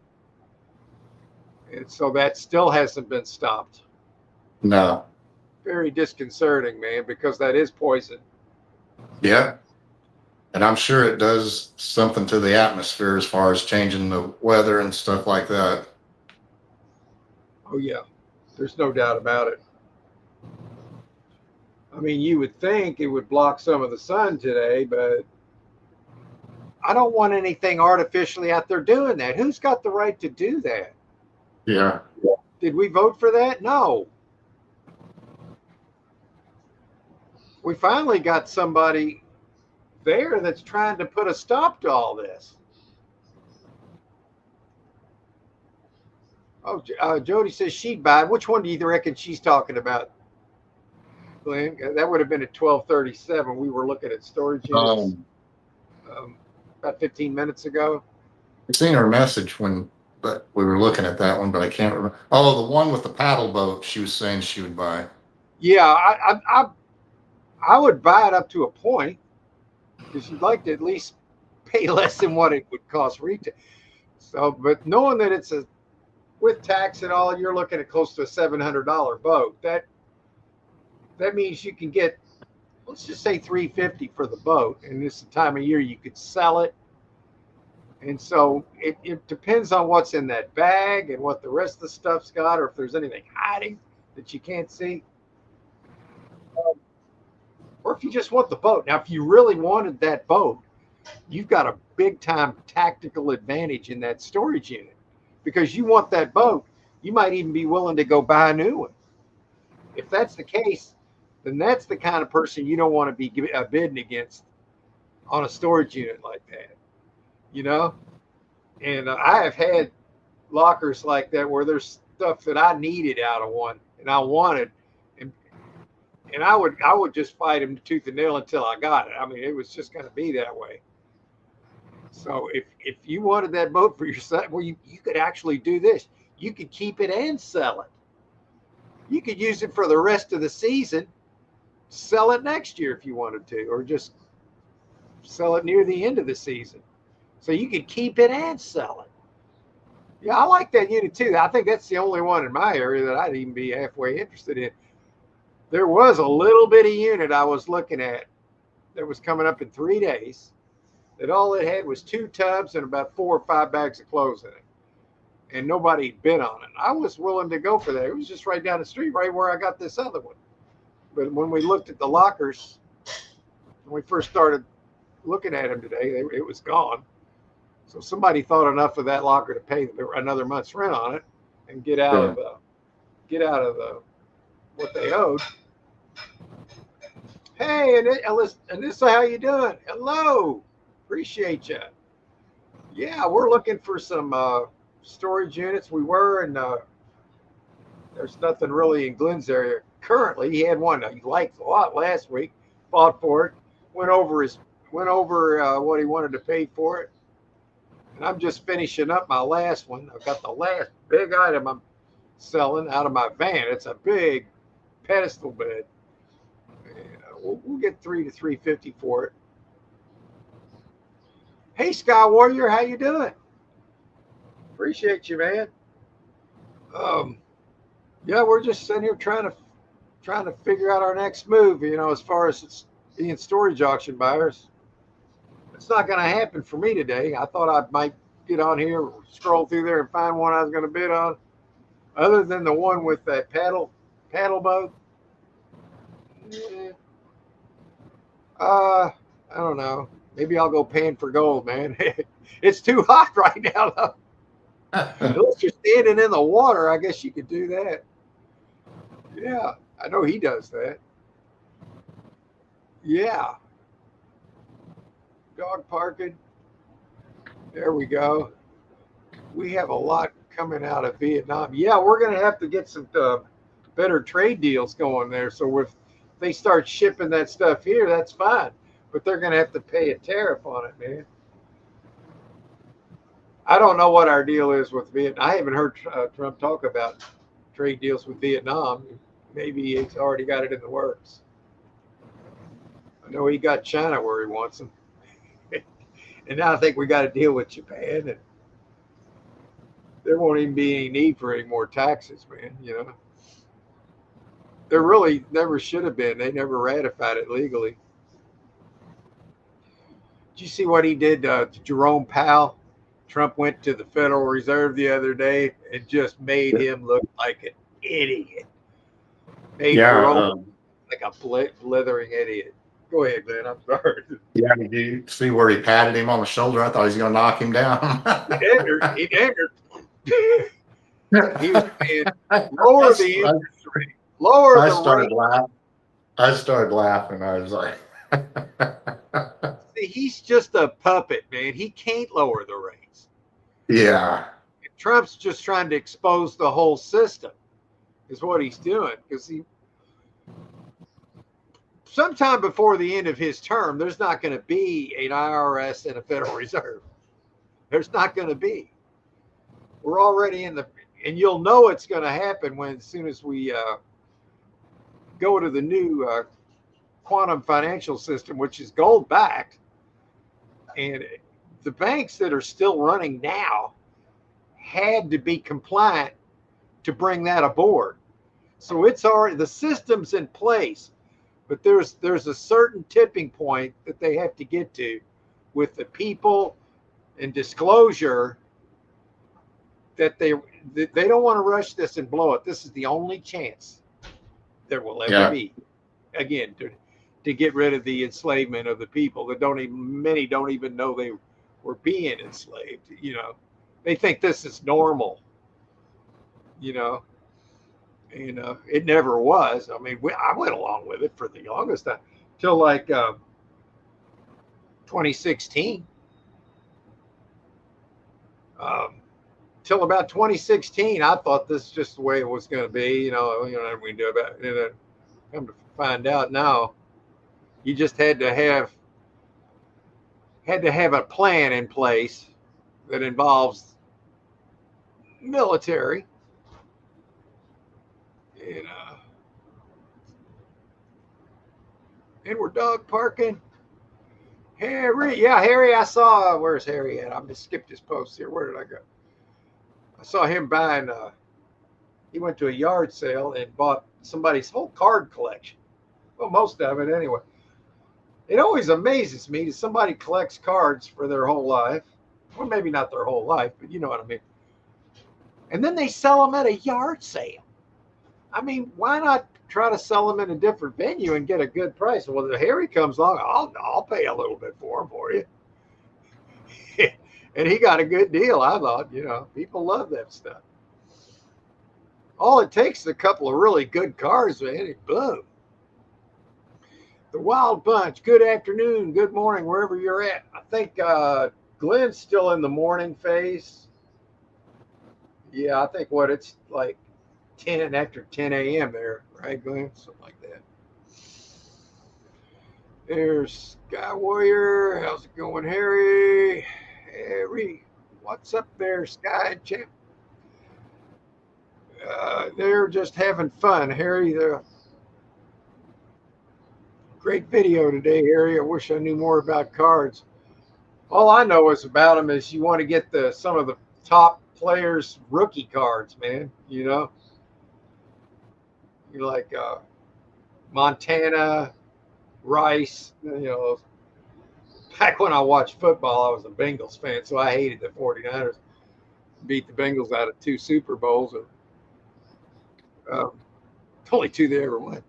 And so that still hasn't been stopped. No. Very disconcerting, man, because that is poison. Yeah. And I'm sure it does something to the atmosphere as far as changing the weather and stuff like that. Oh, yeah. There's no doubt about it. I mean, you would think it would block some of the sun today, but I don't want anything artificially out there doing that. Who's got the right to do that? Yeah. Did we vote for that? No. We finally got somebody there that's trying to put a stop to all this. Oh, Jody says she'd buy. Which one do you reckon she's talking about, Glenn? That would have been at 12:37. We were looking at storage units about 15 minutes ago. I seen her message but we were looking at that one, but I can't remember. Oh, the one with the paddle boat. She was saying she would buy. Yeah, I would buy it up to a point because you'd like to at least pay less than what it would cost retail. So, but knowing that it's with tax and all, you're looking at close to a $700 boat. That means you can get, let's just say $350 for the boat. And this is the time of year you could sell it. And so it depends on what's in that bag and what the rest of the stuff's got, or if there's anything hiding that you can't see. or if you just want the boat. Now, if you really wanted that boat, you've got a big time tactical advantage in that storage unit because you want that boat. You might even be willing to go buy a new one. If that's the case, then that's the kind of person you don't want to be bidding against on a storage unit like that, you know? And I have had lockers like that where there's stuff that I needed out of one and I wanted, and I would just fight him tooth and nail until I got it. I mean, it was just going to be that way. So if you wanted that boat for yourself, well, you could actually do this. You could keep it and sell it. You could use it for the rest of the season, sell it next year if you wanted to, or just sell it near the end of the season. So you could keep it and sell it. Yeah, I like that unit too. I think that's the only one in my area that I'd even be halfway interested in. There was a little bitty unit I was looking at that was coming up in 3 days, that all it had was 2 tubs and about 4 or 5 bags of clothes in it. And nobody bid on it. I was willing to go for that. It was just right down the street, right where I got this other one. But when we looked at the lockers, when we first started looking at them today, it was gone. So somebody thought enough of that locker to pay another month's rent on it and get out of the what they owed. Hey, Anissa, how you doing? Hello, appreciate you. Yeah, we're looking for some storage units. We were, and there's nothing really in Glenn's area currently. He had one he liked a lot last week, fought for it, went over what he wanted to pay for it. And I'm just finishing up my last one. I've got the last big item I'm selling out of my van. It's a big pedestal bed. And, we'll get $300 to $350 for it. Hey, Sky Warrior, how you doing? Appreciate you, man. Yeah, we're just sitting here trying to figure out our next move. You know, as far as it's being storage auction buyers. It's not going to happen for me today. I thought I might get on here, scroll through there, and find one I was going to bid on. Other than the one with that paddle boat, I don't know. Maybe I'll go pan for gold, man. It's too hot right now, though. Unless you're standing in the water, I guess you could do that. Yeah, I know he does that. Yeah. Dog parking. There we go. We have a lot coming out of Vietnam. Yeah, we're going to have to get some better trade deals going there. So if they start shipping that stuff here, that's fine. But they're going to have to pay a tariff on it, man. I don't know what our deal is with Vietnam. I haven't heard Trump talk about trade deals with Vietnam. Maybe he's already got it in the works. I know he got China where he wants them. And now I think we got to deal with Japan, and there won't even be any need for any more taxes, man. You know, there really never should have been. They never ratified it legally. Did you see what he did to Jerome Powell? Trump went to the Federal Reserve the other day and just made him look like an idiot. Made Jerome like a blithering idiot. Go ahead, Glenn. I'm sorry. Yeah, did you see where he patted him on the shoulder? I thought he was going to knock him down. He entered. He was saying, lower the interest rate. Lower the rate. I started laughing. I was like, see, he's just a puppet, man. He can't lower the rates. Yeah. And Trump's just trying to expose the whole system, is what he's doing. Because sometime before the end of his term, there's not going to be an IRS and a Federal Reserve. There's not going to be. We're already in and you'll know it's going to happen as soon as we go to the new quantum financial system, which is gold backed. And the banks that are still running now had to be compliant to bring that aboard. So it's already, the system's in place. But there's a certain tipping point that they have to get to with the people and disclosure that they don't want to rush this and blow it. This is the only chance there will ever be. Again, to get rid of the enslavement of the people that many don't even know they were being enslaved. They think this is normal, you know, it never was. I mean, I went along with it for the longest time till like 2016. Till about 2016, I thought this is just the way it was going to be. Nothing we can do about it. Come to find out now, you just had to have a plan in place that involves military. And and we're dog parking. Harry, yeah, Harry, I saw. Where's Harry at? I just skipped his post here. Where did I go? I saw him buying. He went to a yard sale and bought somebody's whole card collection. Well, most of it anyway. It always amazes me that somebody collects cards for their whole life. Well, maybe not their whole life, but you know what I mean. And then they sell them at a yard sale. I mean, why not try to sell them in a different venue and get a good price? Well, if Harry comes along, I'll pay a little bit for him for you. And he got a good deal, I thought. People love that stuff. All it takes is a couple of really good cards, man, and boom. The Wild Bunch, good afternoon, good morning, wherever you're at. I think Glenn's still in the morning phase. Yeah, I think it's like 10 after 10 a.m. there, right, Glenn? Something like that. There's Sky Warrior. How's it going, Harry? Harry, what's up there, Sky Champ? They're just having fun, Harry. Great video today, Harry. I wish I knew more about cards. All I know is about them is you want to get some of the top players' rookie cards, man. You're like Montana, Rice. Back when I watched football, I was a Bengals fan, so I hated the 49ers. Beat the Bengals out of 2 Super Bowls. Only 2 they ever won.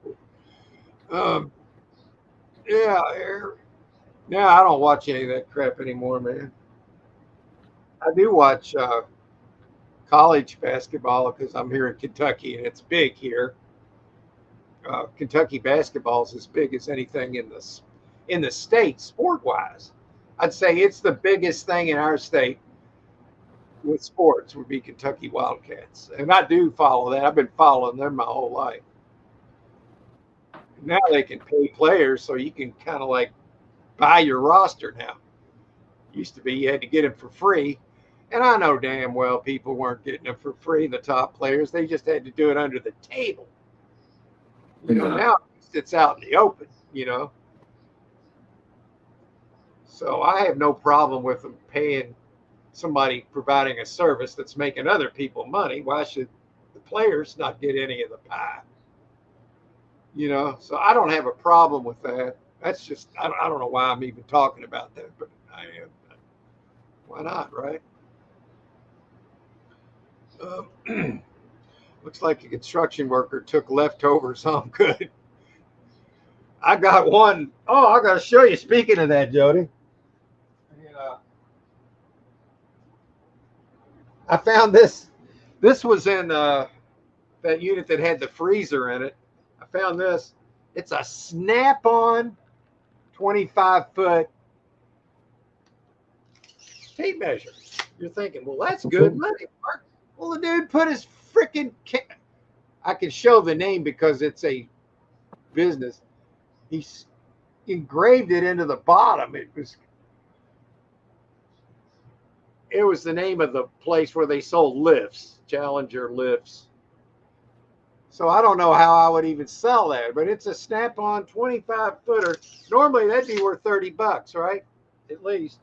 Yeah, I don't watch any of that crap anymore, man. I do watch college basketball because I'm here in Kentucky and it's big here. Kentucky basketball is as big as anything in the state, sport-wise. I'd say it's the biggest thing in our state with sports would be Kentucky Wildcats. And I do follow that. I've been following them my whole life. Now they can pay players, so you can kind of like buy your roster now. Used to be you had to get them for free. And I know damn well people weren't getting them for free, the top players. They just had to do it under the table. Now it's out in the open, So I have no problem with them paying somebody providing a service that's making other people money. Why should the players not get any of the pie? So I don't have a problem with that. That's just, I don't know why I'm even talking about that, but I am. Why not, right? Looks like a construction worker took leftovers home. Good. I got one. Oh, I got to show you. Speaking of that, Jody. I found this. This was in that unit that had the freezer in it. I found this. It's a snap-on 25-foot tape measure. You're thinking, well, that's good money, Mark. Well, the dude put his freaking. I can show the name because it's a business. He engraved it into the bottom. It was the name of the place where they sold lifts, Challenger lifts. So I don't know how I would even sell that, but it's a snap-on 25-footer. Normally that'd be worth $30, right? At least.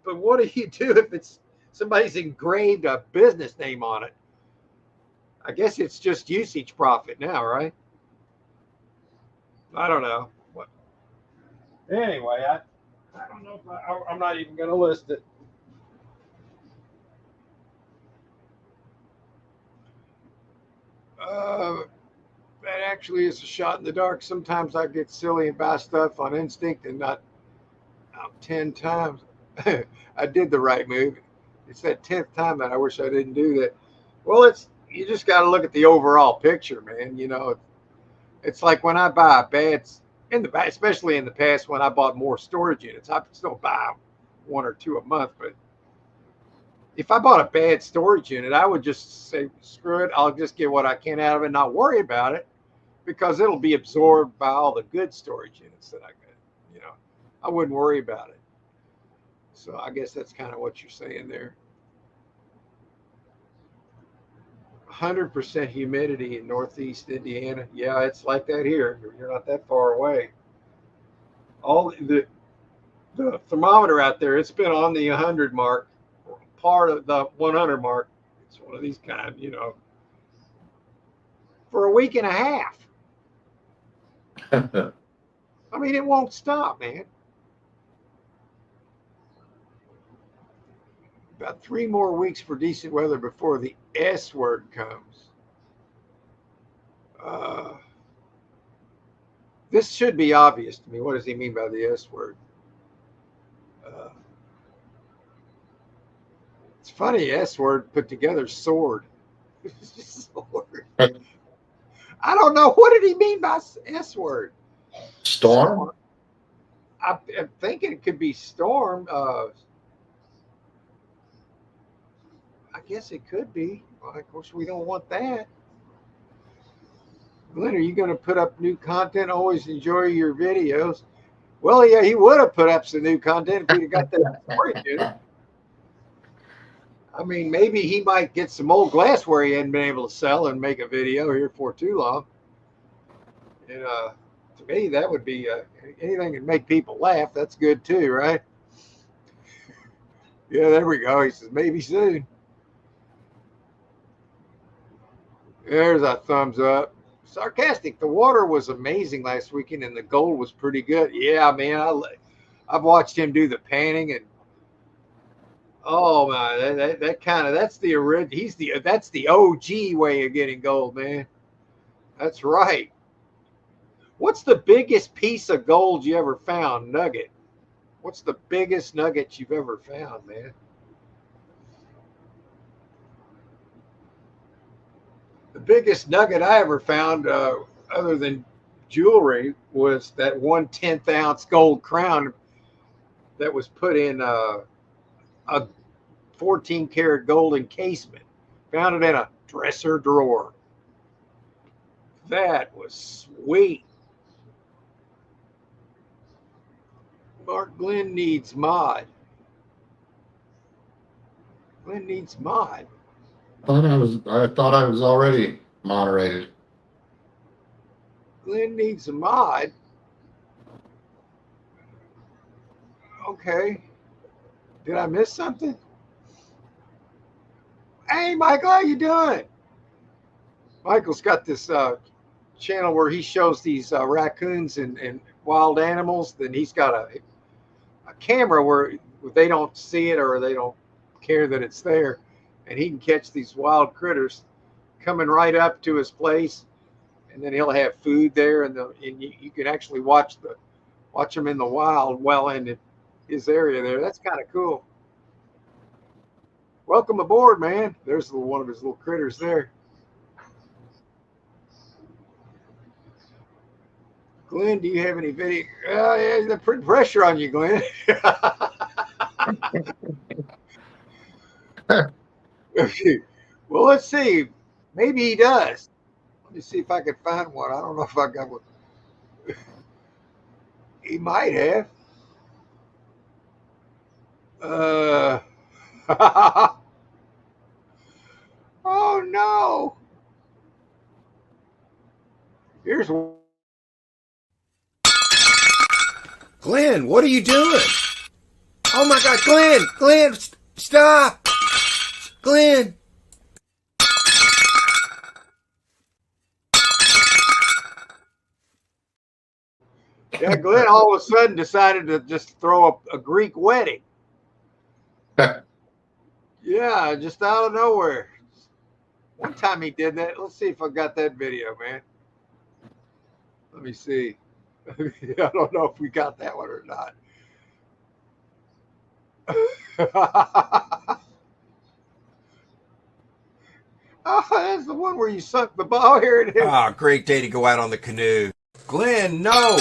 But what do you do if somebody's engraved a business name on it? I guess it's just usage profit now, right? I don't know. Anyway, I don't know if I'm not even going to list it. That actually is a shot in the dark. Sometimes I get silly and buy stuff on instinct and not out 10 times. I did the right move. It's that 10th time that I wish I didn't do that. Well, you just got to look at the overall picture, man. You know, it's like when I buy especially in the past when I bought more storage units. I still buy one or two a month, but if I bought a bad storage unit, I would just say, screw it. I'll just get what I can out of it and not worry about it because it'll be absorbed by all the good storage units that I got. You know, I wouldn't worry about it. So I guess that's kind of what you're saying there. 100% humidity in Northeast Indiana. Yeah, it's like that here. You're not that far away. All the thermometer out there, it's been on the 100 mark, part of the 100 mark. It's one of these kind, you know, for a week and a half. I mean, it won't stop, man. About 3 more weeks for decent weather before the S word comes. This should be obvious to me. What does he mean by the S word? It's funny, S word put together sword. Sword. I don't know. What did he mean by S word? Storm? I'm thinking it could be storm. I guess it could be. Well, of course, we don't want that. Glenn, are you going to put up new content? Always enjoy your videos. Well, yeah, he would have put up some new content if he'd have got that story, dude. I mean, maybe he might get some old glassware he hadn't been able to sell and make a video here for too long. And to me, that would be anything that make people laugh. That's good too, right? Yeah, there we go. He says maybe soon. There's a thumbs up. Sarcastic. The water was amazing last weekend, and the gold was pretty good. Yeah, man. I've watched him do the panning, and oh my, that kind of that's the original. That's the OG way of getting gold, man. That's right. What's the biggest piece of gold you ever found? Nugget. What's the biggest nugget you've ever found, man? The biggest nugget I ever found, other than jewelry, was that 1/10 ounce gold crown that was put in a 14 karat gold encasement. Found it in a dresser drawer. That was sweet. Mark Glenn needs mod. Glenn needs mod. I thought I was already moderated. Glenn needs a mod. Okay. Did I miss something? Hey, Michael, how you doing? Michael's got this channel where he shows these raccoons and wild animals. Then he's got a camera where they don't see it or they don't care that it's there. And he can catch these wild critters coming right up to his place. And then he'll have food there. And you can actually watch them in the wild well in his area there. That's kind of cool. Welcome aboard, man. There's one of his little critters there. Glenn, do you have any video? Yeah, they're putting pressure on you, Glenn. Well, let's see. Maybe he does. Let me see if I can find one. I don't know if I got one. He might have. Oh no. Here's one. Glenn, what are you doing? Oh my God, Glenn, stop! Glenn! Yeah, Glenn all of a sudden decided to just throw a Greek wedding. Yeah, just out of nowhere. One time he did that. Let's see if I got that video, man. Let me see. I don't know if we got that one or not. Oh, that's the one where you sunk the ball. Here it is. Ah, great day to go out on the canoe. Glenn, no.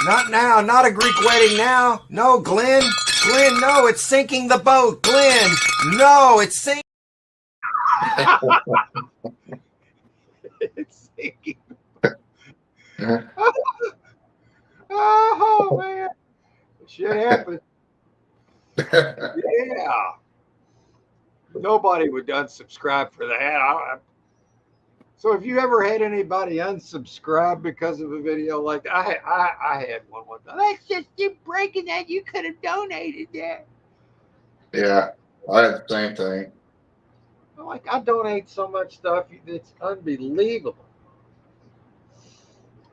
Not now. Not a Greek wedding now. No, Glenn. Glenn, no. It's sinking the boat. Glenn, no. It's sinking. It's sinking. Oh, man. Shit happened. Yeah. Nobody would unsubscribe for that. So have you ever had anybody unsubscribe because of a video like that? I had one time. That's just you breaking that. You could have donated that. Yeah, I had the same thing. Like, I donate so much stuff. It's unbelievable.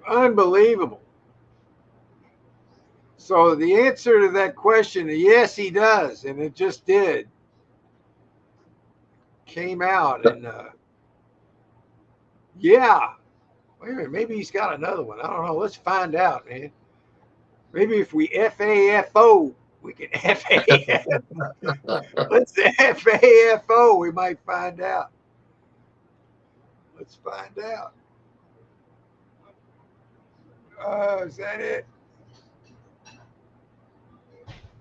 Unbelievable. So the answer to that question, yes, he does. And it just did. Came out and yeah. Wait a minute, maybe he's got another one. I don't know. Let's find out, man. Maybe if we FAFO, we can FAF. Let's FAFO. We might find out. Let's find out. Is that it?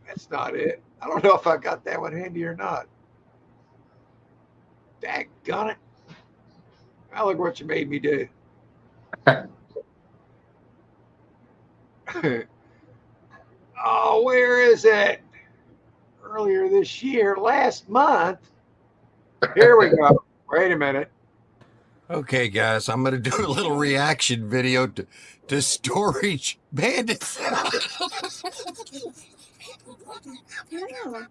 That's not it. I don't know if I got that one handy or not. Daggone it. Now look what you made me do. Oh, where is it? Earlier this year, last month. Here we go. Wait a minute. Okay, guys, I'm going to do a little reaction video to Storage Bandits. Hello.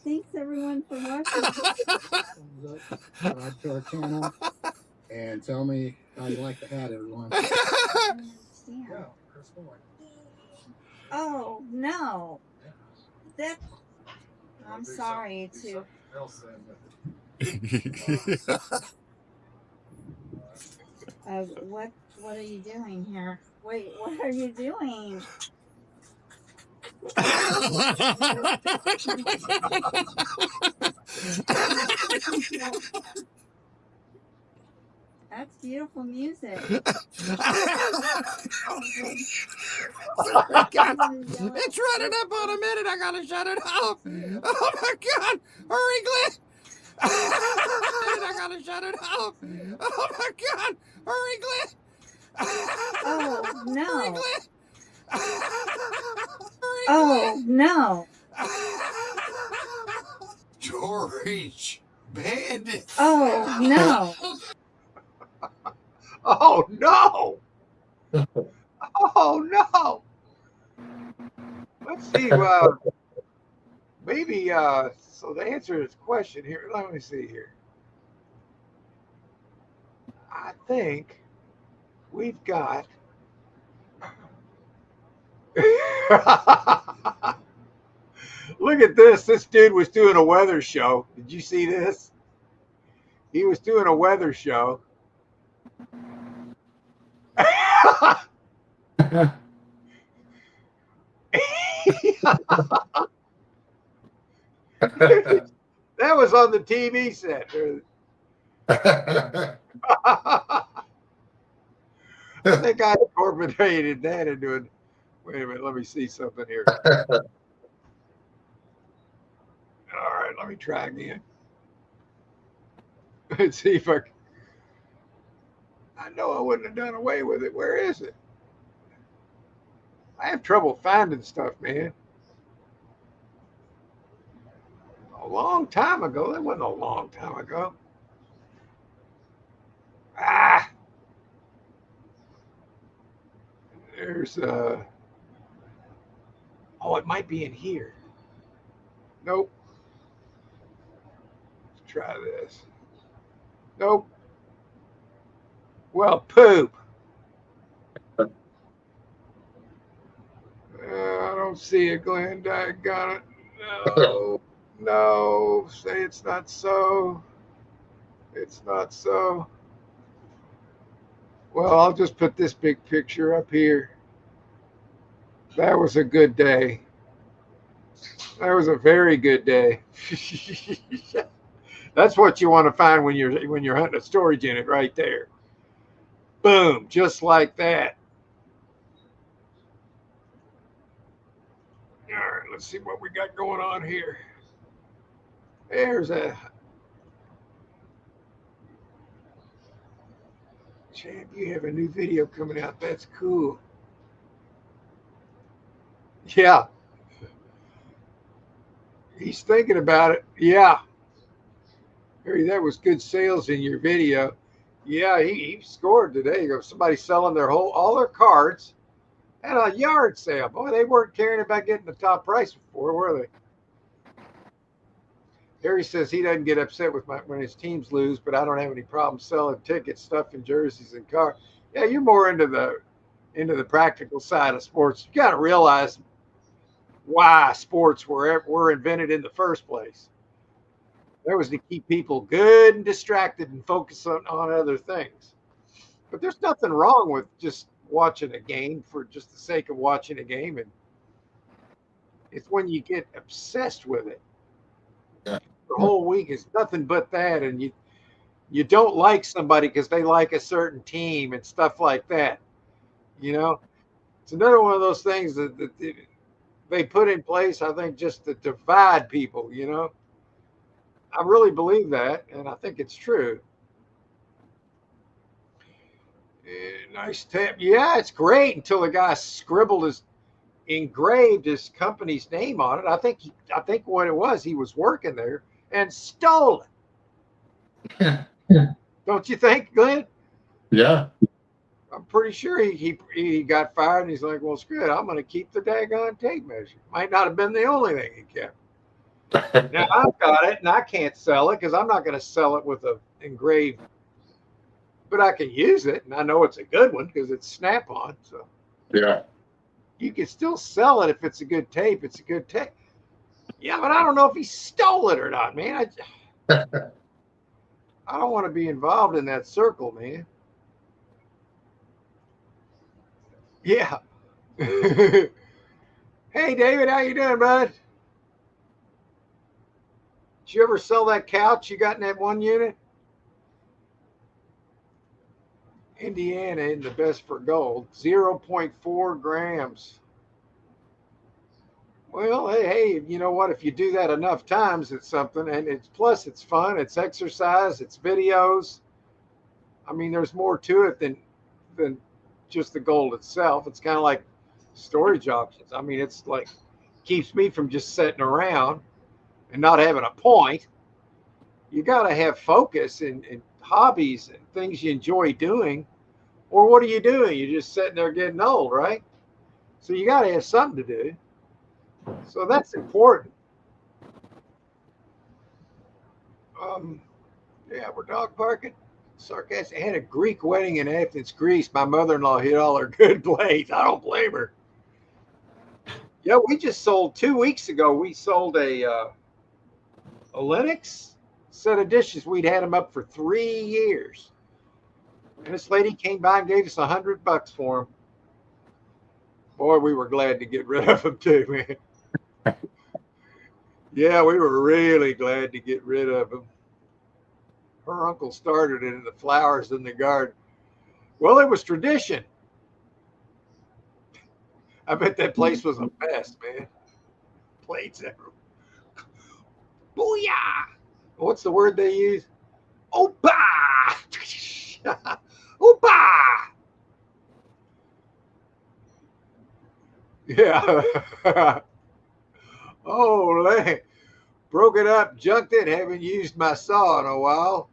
Thanks everyone for watching. Subscribe to our channel and tell me how you like the hat, everyone. I don't understand. Oh no. That I'm sorry to what are you doing here? Wait, what are you doing? That's beautiful music. Oh my God. It's running up on a minute. I gotta shut it off. Oh my God. Hurry, Glenn. I gotta shut it off. Oh my God. Hurry, Glenn. Oh no. Hurry, Glenn. Oh no. George Bandit. Oh no. Oh no. Oh no. Let's see. Maybe so the answer to this question here, let me see here. I think we've got look at this. This dude was doing a weather show. Did you see this? He was doing a weather show. That was on the TV set. I think I incorporated that into it. Wait a minute, let me see something here. All right, let me try again. Let's see if I know I wouldn't have done away with it. Where is it? I have trouble finding stuff, man. A long time ago. That wasn't a long time ago. Ah. There's oh, it might be in here. Nope. Let's try this. Nope. Well, poop. I don't see it, Glenn. Got it. No. No. Say it's not so. It's not so. Well, I'll just put this big picture up here. That was a good day. That was a very good day. That's what you want to find when you're hunting a storage unit right there. Boom, just like that. All right, let's see what we got going on here. There's a champ. You have a new video coming out. That's cool. Yeah, he's thinking about it. Yeah, Harry, that was good sales in your video. Yeah, he scored today. Somebody selling all their cards at a yard sale. Boy, they weren't caring about getting the top price before, were they? Harry says he doesn't get upset when his teams lose, but I don't have any problem selling tickets, stuffing jerseys, and cars. Yeah, you're more into the practical side of sports. You got to realize why sports were invented in the first place. That was to keep people good and distracted and focus on other things. But there's nothing wrong with just watching a game for just the sake of watching a game, and it's when you get obsessed with it. Yeah. The whole week is nothing but that, and you don't like somebody because they like a certain team and stuff like that. You know, it's another one of those things that they put in place, I think, just to divide people. You know, I really believe that, and I think it's true. Nice tab. Yeah, it's great until the guy engraved his company's name on it. I think what it was, he was working there and stole it. Don't you think, Glenn? Yeah. I'm pretty sure he got fired and he's like, well, screw it. I'm going to keep the daggone tape measure. Might not have been the only thing he kept. Now I've got it and I can't sell it because I'm not going to sell it with a engraved, but I can use it and I know it's a good one because it's Snap-on. So Yeah. you can still sell it if it's a good tape. It's a good tape. Yeah, but I don't know if he stole it or not, man. I don't want to be involved in that circle, man. Yeah. Hey, David, how you doing, bud? Did you ever sell that couch you got in that one unit? Indiana isn't the best for gold. 0.4 grams. Well, hey, you know what? If you do that enough times, it's something. And it's fun. It's exercise. It's videos. I mean, there's more to it than just the gold itself. It's kind of like storage options. I mean, it's like keeps me from just sitting around and not having a point. You got to have focus and hobbies and things you enjoy doing. Or what are you doing? You're just sitting there getting old, right? So you got to have something to do. So that's important. Yeah, we're dog parking. Sarcastic. I had a Greek wedding in Athens, Greece. My mother-in-law hit all her good blades. I don't blame her. Yeah, we just sold 2 weeks ago. We sold a Linux set of dishes. We'd had them up for 3 years, and this lady came by and gave us $100 for them. Boy, we were glad to get rid of them too, man. Yeah, we were really glad to get rid of them. Her uncle started it in the flowers in the garden. Well, it was tradition. I bet that place was a mess, man. Plates everywhere. Booyah! What's the word they use? Opa! Opa! Yeah. Oh, man. Broke it up, junked it, haven't used my saw in a while.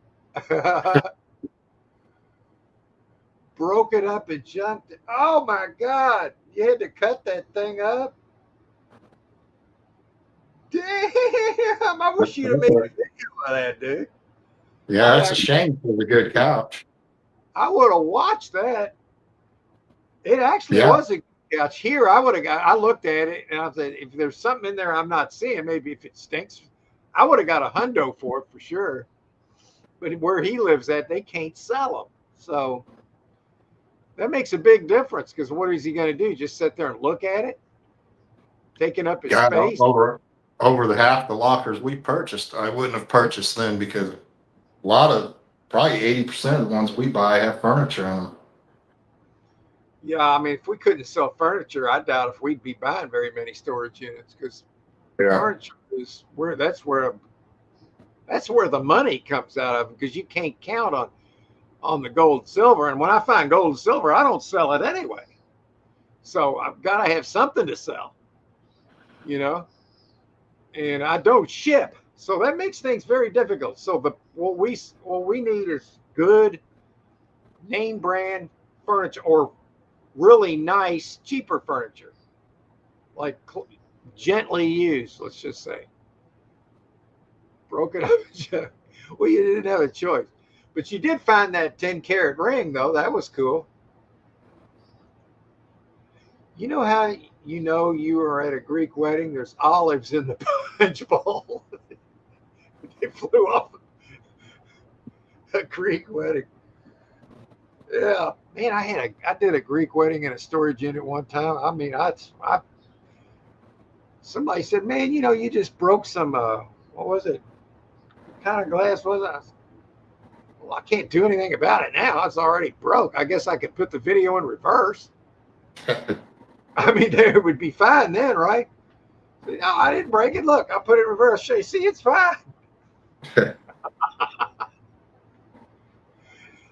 Broke it up and junked it. Oh my God. You had to cut that thing up? Damn. I wish you'd have made a video of that, dude. Yeah, that's a shame for the good couch. I would have watched that. It actually was a good couch. Here, I looked at it and I said, if there's something in there I'm not seeing, maybe if it stinks, I would have got a hundo for it for sure. But where he lives at, they can't sell them. So That makes a big difference because what is he going to do? Just sit there and look at it, taking up his God, space? over the half the lockers we purchased, I wouldn't have purchased then because a lot of, probably 80% of the ones we buy have furniture in them. Yeah, I mean, if we couldn't sell furniture, I doubt if we'd be buying very many storage units because Yeah. furniture is where that's where the money comes out of because you can't count on the gold and silver. And when I find gold and silver, I don't sell it anyway. So I've got to have something to sell, you know, and I don't ship. So that makes things very difficult. So what we need is good name brand furniture or really nice, cheaper furniture, like gently used, let's just say. Broken up. Well, you didn't have a choice. But you did find that 10-carat ring, though. That was cool. You know how you were at a Greek wedding? There's olives in the punch bowl. They flew off a Greek wedding. Yeah, man, I did a Greek wedding in a storage unit one time. I mean, somebody said, man, you just broke some, what was it? What kind of glass was it? I said, well, I can't do anything about it now. It's already broke. I guess I could put the video in reverse. I mean, it would be fine then, right? No, I didn't break it. Look, I put it in reverse. Show you. See, it's fine.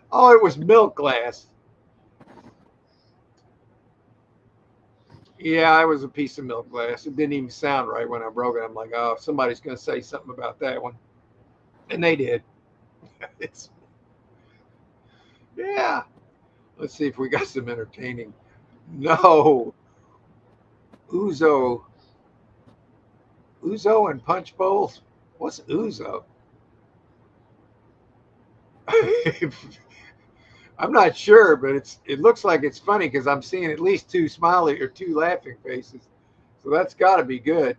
Oh, it was milk glass. Yeah, it was a piece of milk glass. It didn't even sound right when I broke it. I'm like, oh, somebody's going to say something about that one. And they did. Yeah. Let's see if we got some entertaining. No. Ouzo and punch bowls? What's Ouzo? I'm not sure, but it looks like it's funny because I'm seeing at least two laughing faces. So that's got to be good.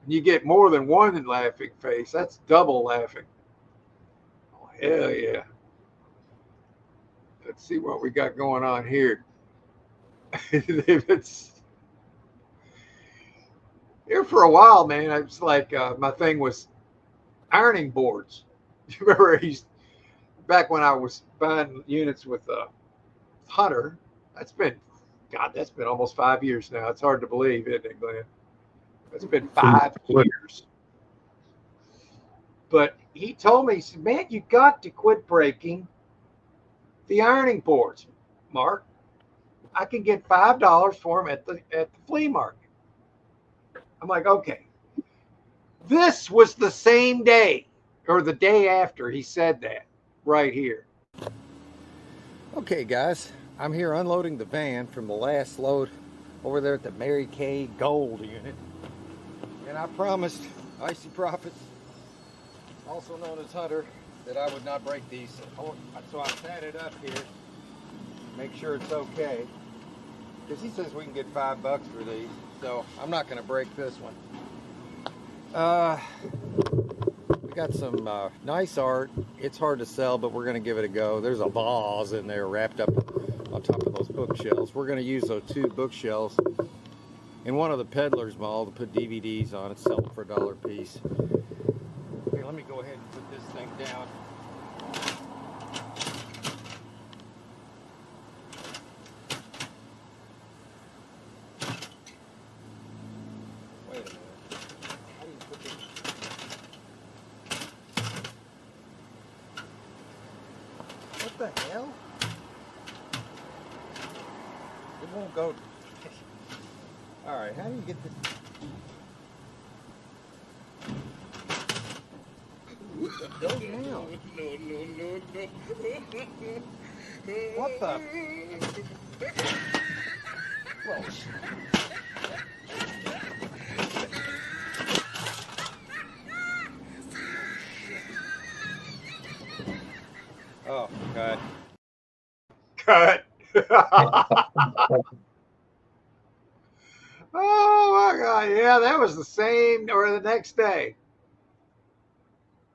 You get more than one laughing face. That's double laughing. Oh, hell yeah. Let's see what we got going on here. Here for a while, man. It's like my thing was ironing boards. You remember back when I was buying units with Hunter. That's been almost 5 years now. It's hard to believe, isn't it, Glenn? It's been 5 years. But he told me, he said, man, you got to quit breaking the ironing boards, Mark. I can get $5 for them at the flea market. I'm like, okay. This was the same day or the day after he said that right here. Okay, guys, I'm here unloading the van from the last load over there at the Mary Kay Gold unit. And I promised Icy Profits, also known as Hunter, that I would not break these. So I sat it up here, make sure it's okay. Because he says we can get $5 for these, so I'm not going to break this one. We got some nice art. It's hard to sell, but we're going to give it a go. There's a vase in there wrapped up on top of those bookshelves. We're going to use those 2 bookshelves in one of the peddler's mall to put DVDs on it, sell them for $1 a piece. Okay, let me go ahead and put this thing down. Wait a minute. How do you put this? What the hell? It won't go. Alright, how do you get this? Go down. No. What the? Whoa. Oh, cut. Cut. Oh my God! Yeah, that was the same or the next day.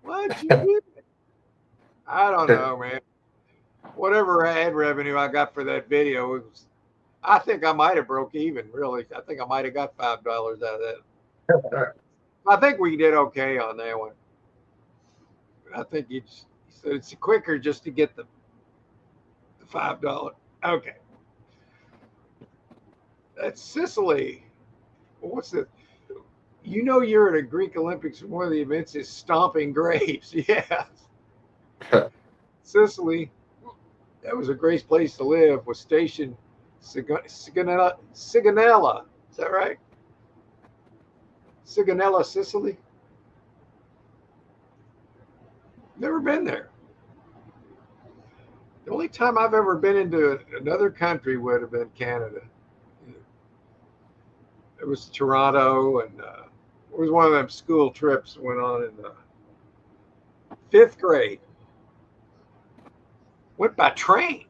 What you do? I don't know, man. whatever ad revenue I got for that video, it was, I think I might have broke even. Really, I think I might have got $5 out of that. I think we did okay on that one. I think he said it's quicker just to get the $5. Okay, that's Sicily. What's the? You know, you're at a Greek Olympics. And one of the events is stomping grapes. Yeah, Sicily. That was a great place to live. Was stationed Sigonella. Is that right? Sigonella, Sicily. Never been there. The only time I've ever been into another country would have been Canada. It was Toronto, and it was one of them school trips that went on in the 5th grade. Went by train.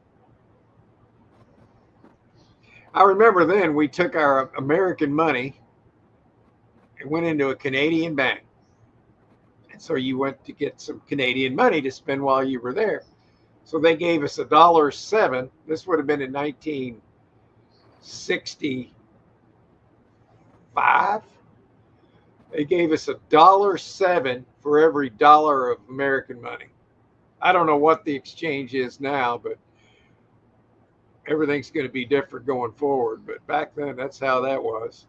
I remember then we took our American money and went into a Canadian bank. And so you went to get some Canadian money to spend while you were there. So they gave us $1.07. This would have been in 1965. They gave us $1.07 for every dollar of American money. I don't know what the exchange is now, but everything's going to be different going forward. But back then, that's how that was.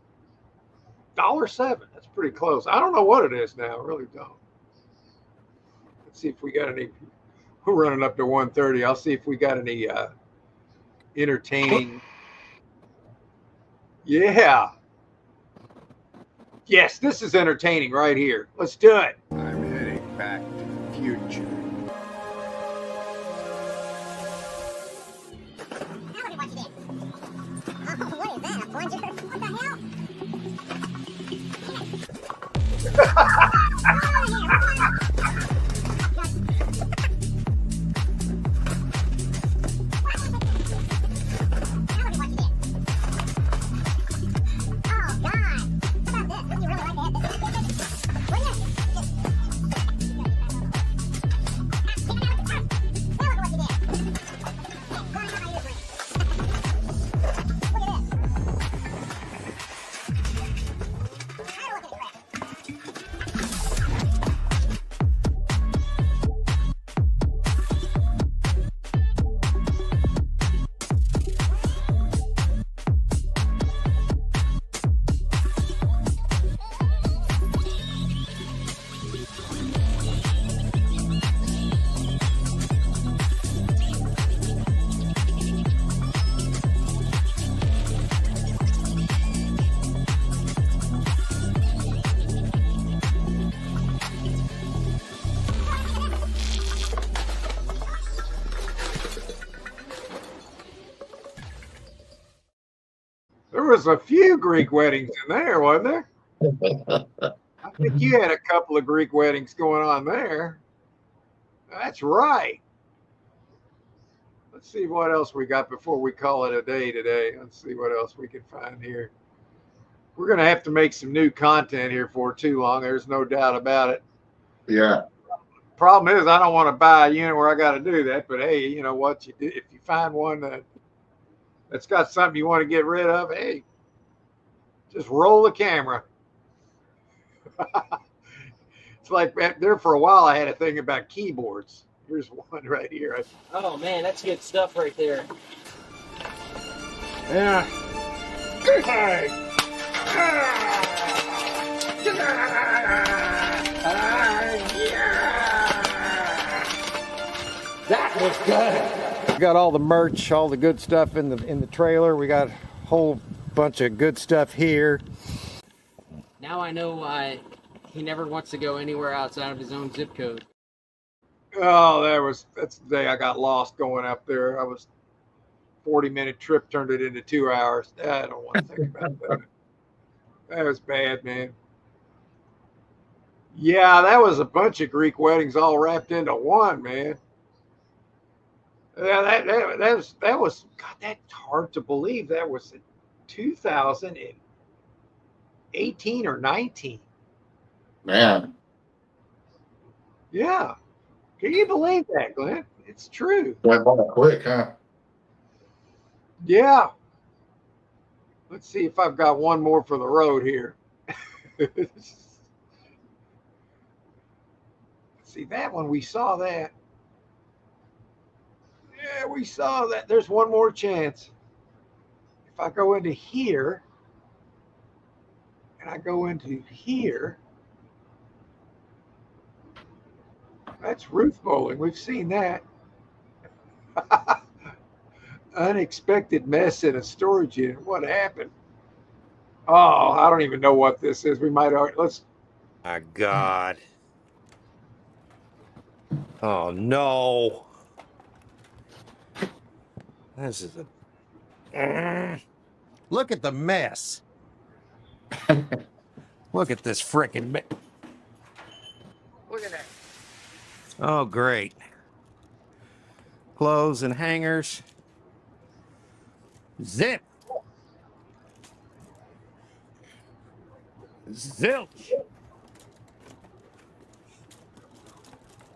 $1.07. That's pretty close. I don't know what it is now. I really don't. Let's see if we got any. We're running up to 1:30. I'll see if we got any entertaining. Yeah. Yes, this is entertaining right here. Let's do it. I'm heading back to the future. There was a few Greek weddings in there, wasn't there? I think you had a couple of Greek weddings going on there. That's right. Let's see what else we got before we call it a day today. Let's see what else we can find here. We're going to have to make some new content here for too long. There's no doubt about it. Yeah. Problem is, I don't want to buy a unit where I got to do that. But hey, you know what? If you find one that's got something you want to get rid of, hey, just roll the camera. It's like there for a while I had a thing about keyboards. Here's one right here. Oh man, that's good stuff right there. Yeah. That was good. We got all the merch, all the good stuff in the trailer. We got a whole bunch of good stuff here. Now I know why he never wants to go anywhere outside of his own zip code. Oh, that's the day I got lost going up there. I was 40-minute trip turned it into 2 hours. I don't want to think about that. That was bad, man. Yeah, that was a bunch of Greek weddings all wrapped into one, man. Yeah, that was God, that's hard to believe. That was in 2018 or 19. Man. Yeah. Can you believe that, Glenn? It's true. Went by quick, huh? Yeah. Let's see if I've got one more for the road here. See, that one, we saw that. Yeah, we saw that. There's one more chance. If I go into here, and I go into here, that's roof bowling. We've seen that. Unexpected mess in a storage unit. What happened? Oh, I don't even know what this is. We might already, let's. My God. Oh, no. This is a... Look at the mess. Look at this frickin' mess. Look at that. Oh, great. Clothes and hangers. Zip. Zilch.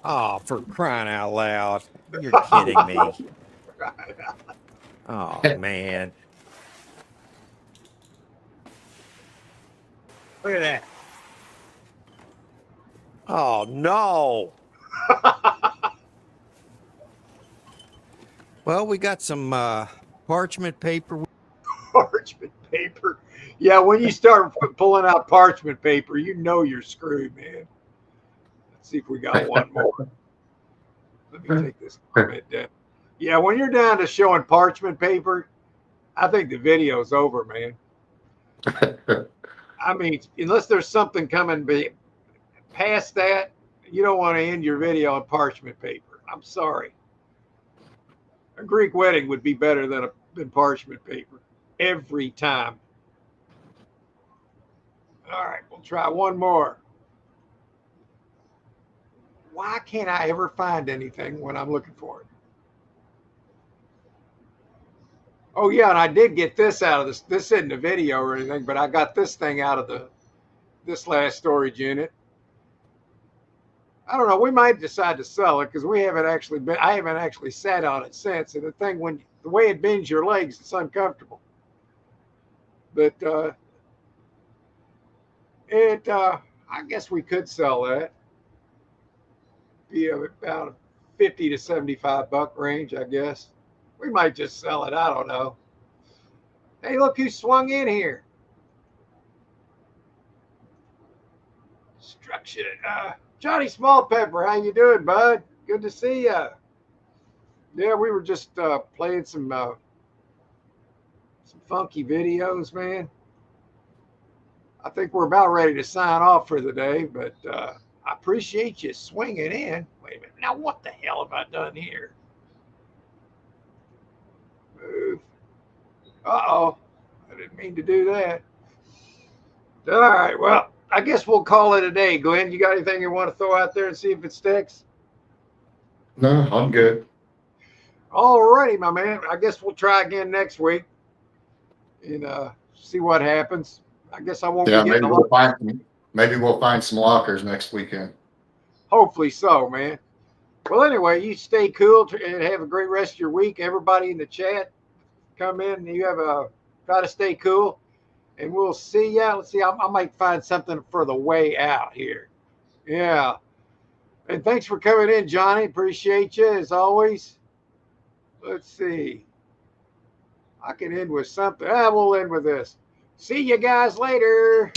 Oh, for crying out loud. You're kidding me. Oh, man. Look at that. Oh, no. Well, we got some parchment paper. Parchment paper. Yeah, when you start pulling out parchment paper, you know you're screwed, man. Let's see if we got one more. Let me take this comment down. Yeah, when you're down to showing parchment paper, I think the video's over, man. I mean, unless there's something coming past that, you don't want to end your video on parchment paper. I'm sorry. A Greek wedding would be better than parchment paper every time. All right, we'll try one more. Why can't I ever find anything when I'm looking for it? Oh yeah, and I did get this out of this. This isn't a video or anything, but I got this thing out of this last storage unit. I don't know. We might decide to sell it because we haven't actually been. I haven't actually sat on it since. And the thing, when the way it bends your legs, it's uncomfortable. But I guess we could sell that. Be about a 50 to 75 buck range, I guess. We might just sell it. I don't know. Hey, look who swung in here. Structure. Johnny Smallpepper, how you doing, bud? Good to see you. Yeah, we were just playing some funky videos, man. I think we're about ready to sign off for the day, but I appreciate you swinging in. Wait a minute. Now, what the hell have I done here? Move. Uh-oh. I didn't mean to do that. All right. Well, I guess we'll call it a day. Glenn, you got anything you want to throw out there and see if it sticks? No, I'm good. All righty, my man. I guess we'll try again next week and see what happens. I guess I won't be getting maybe we'll find some lockers next weekend. Hopefully so, man. Well, anyway, you stay cool and have a great rest of your week. Everybody in the chat, come in. You have try to stay cool, and we'll see ya. Let's see. I might find something for the way out here. Yeah. And thanks for coming in, Johnny. Appreciate you as always. Let's see. I can end with something. We'll end with this. See you guys later.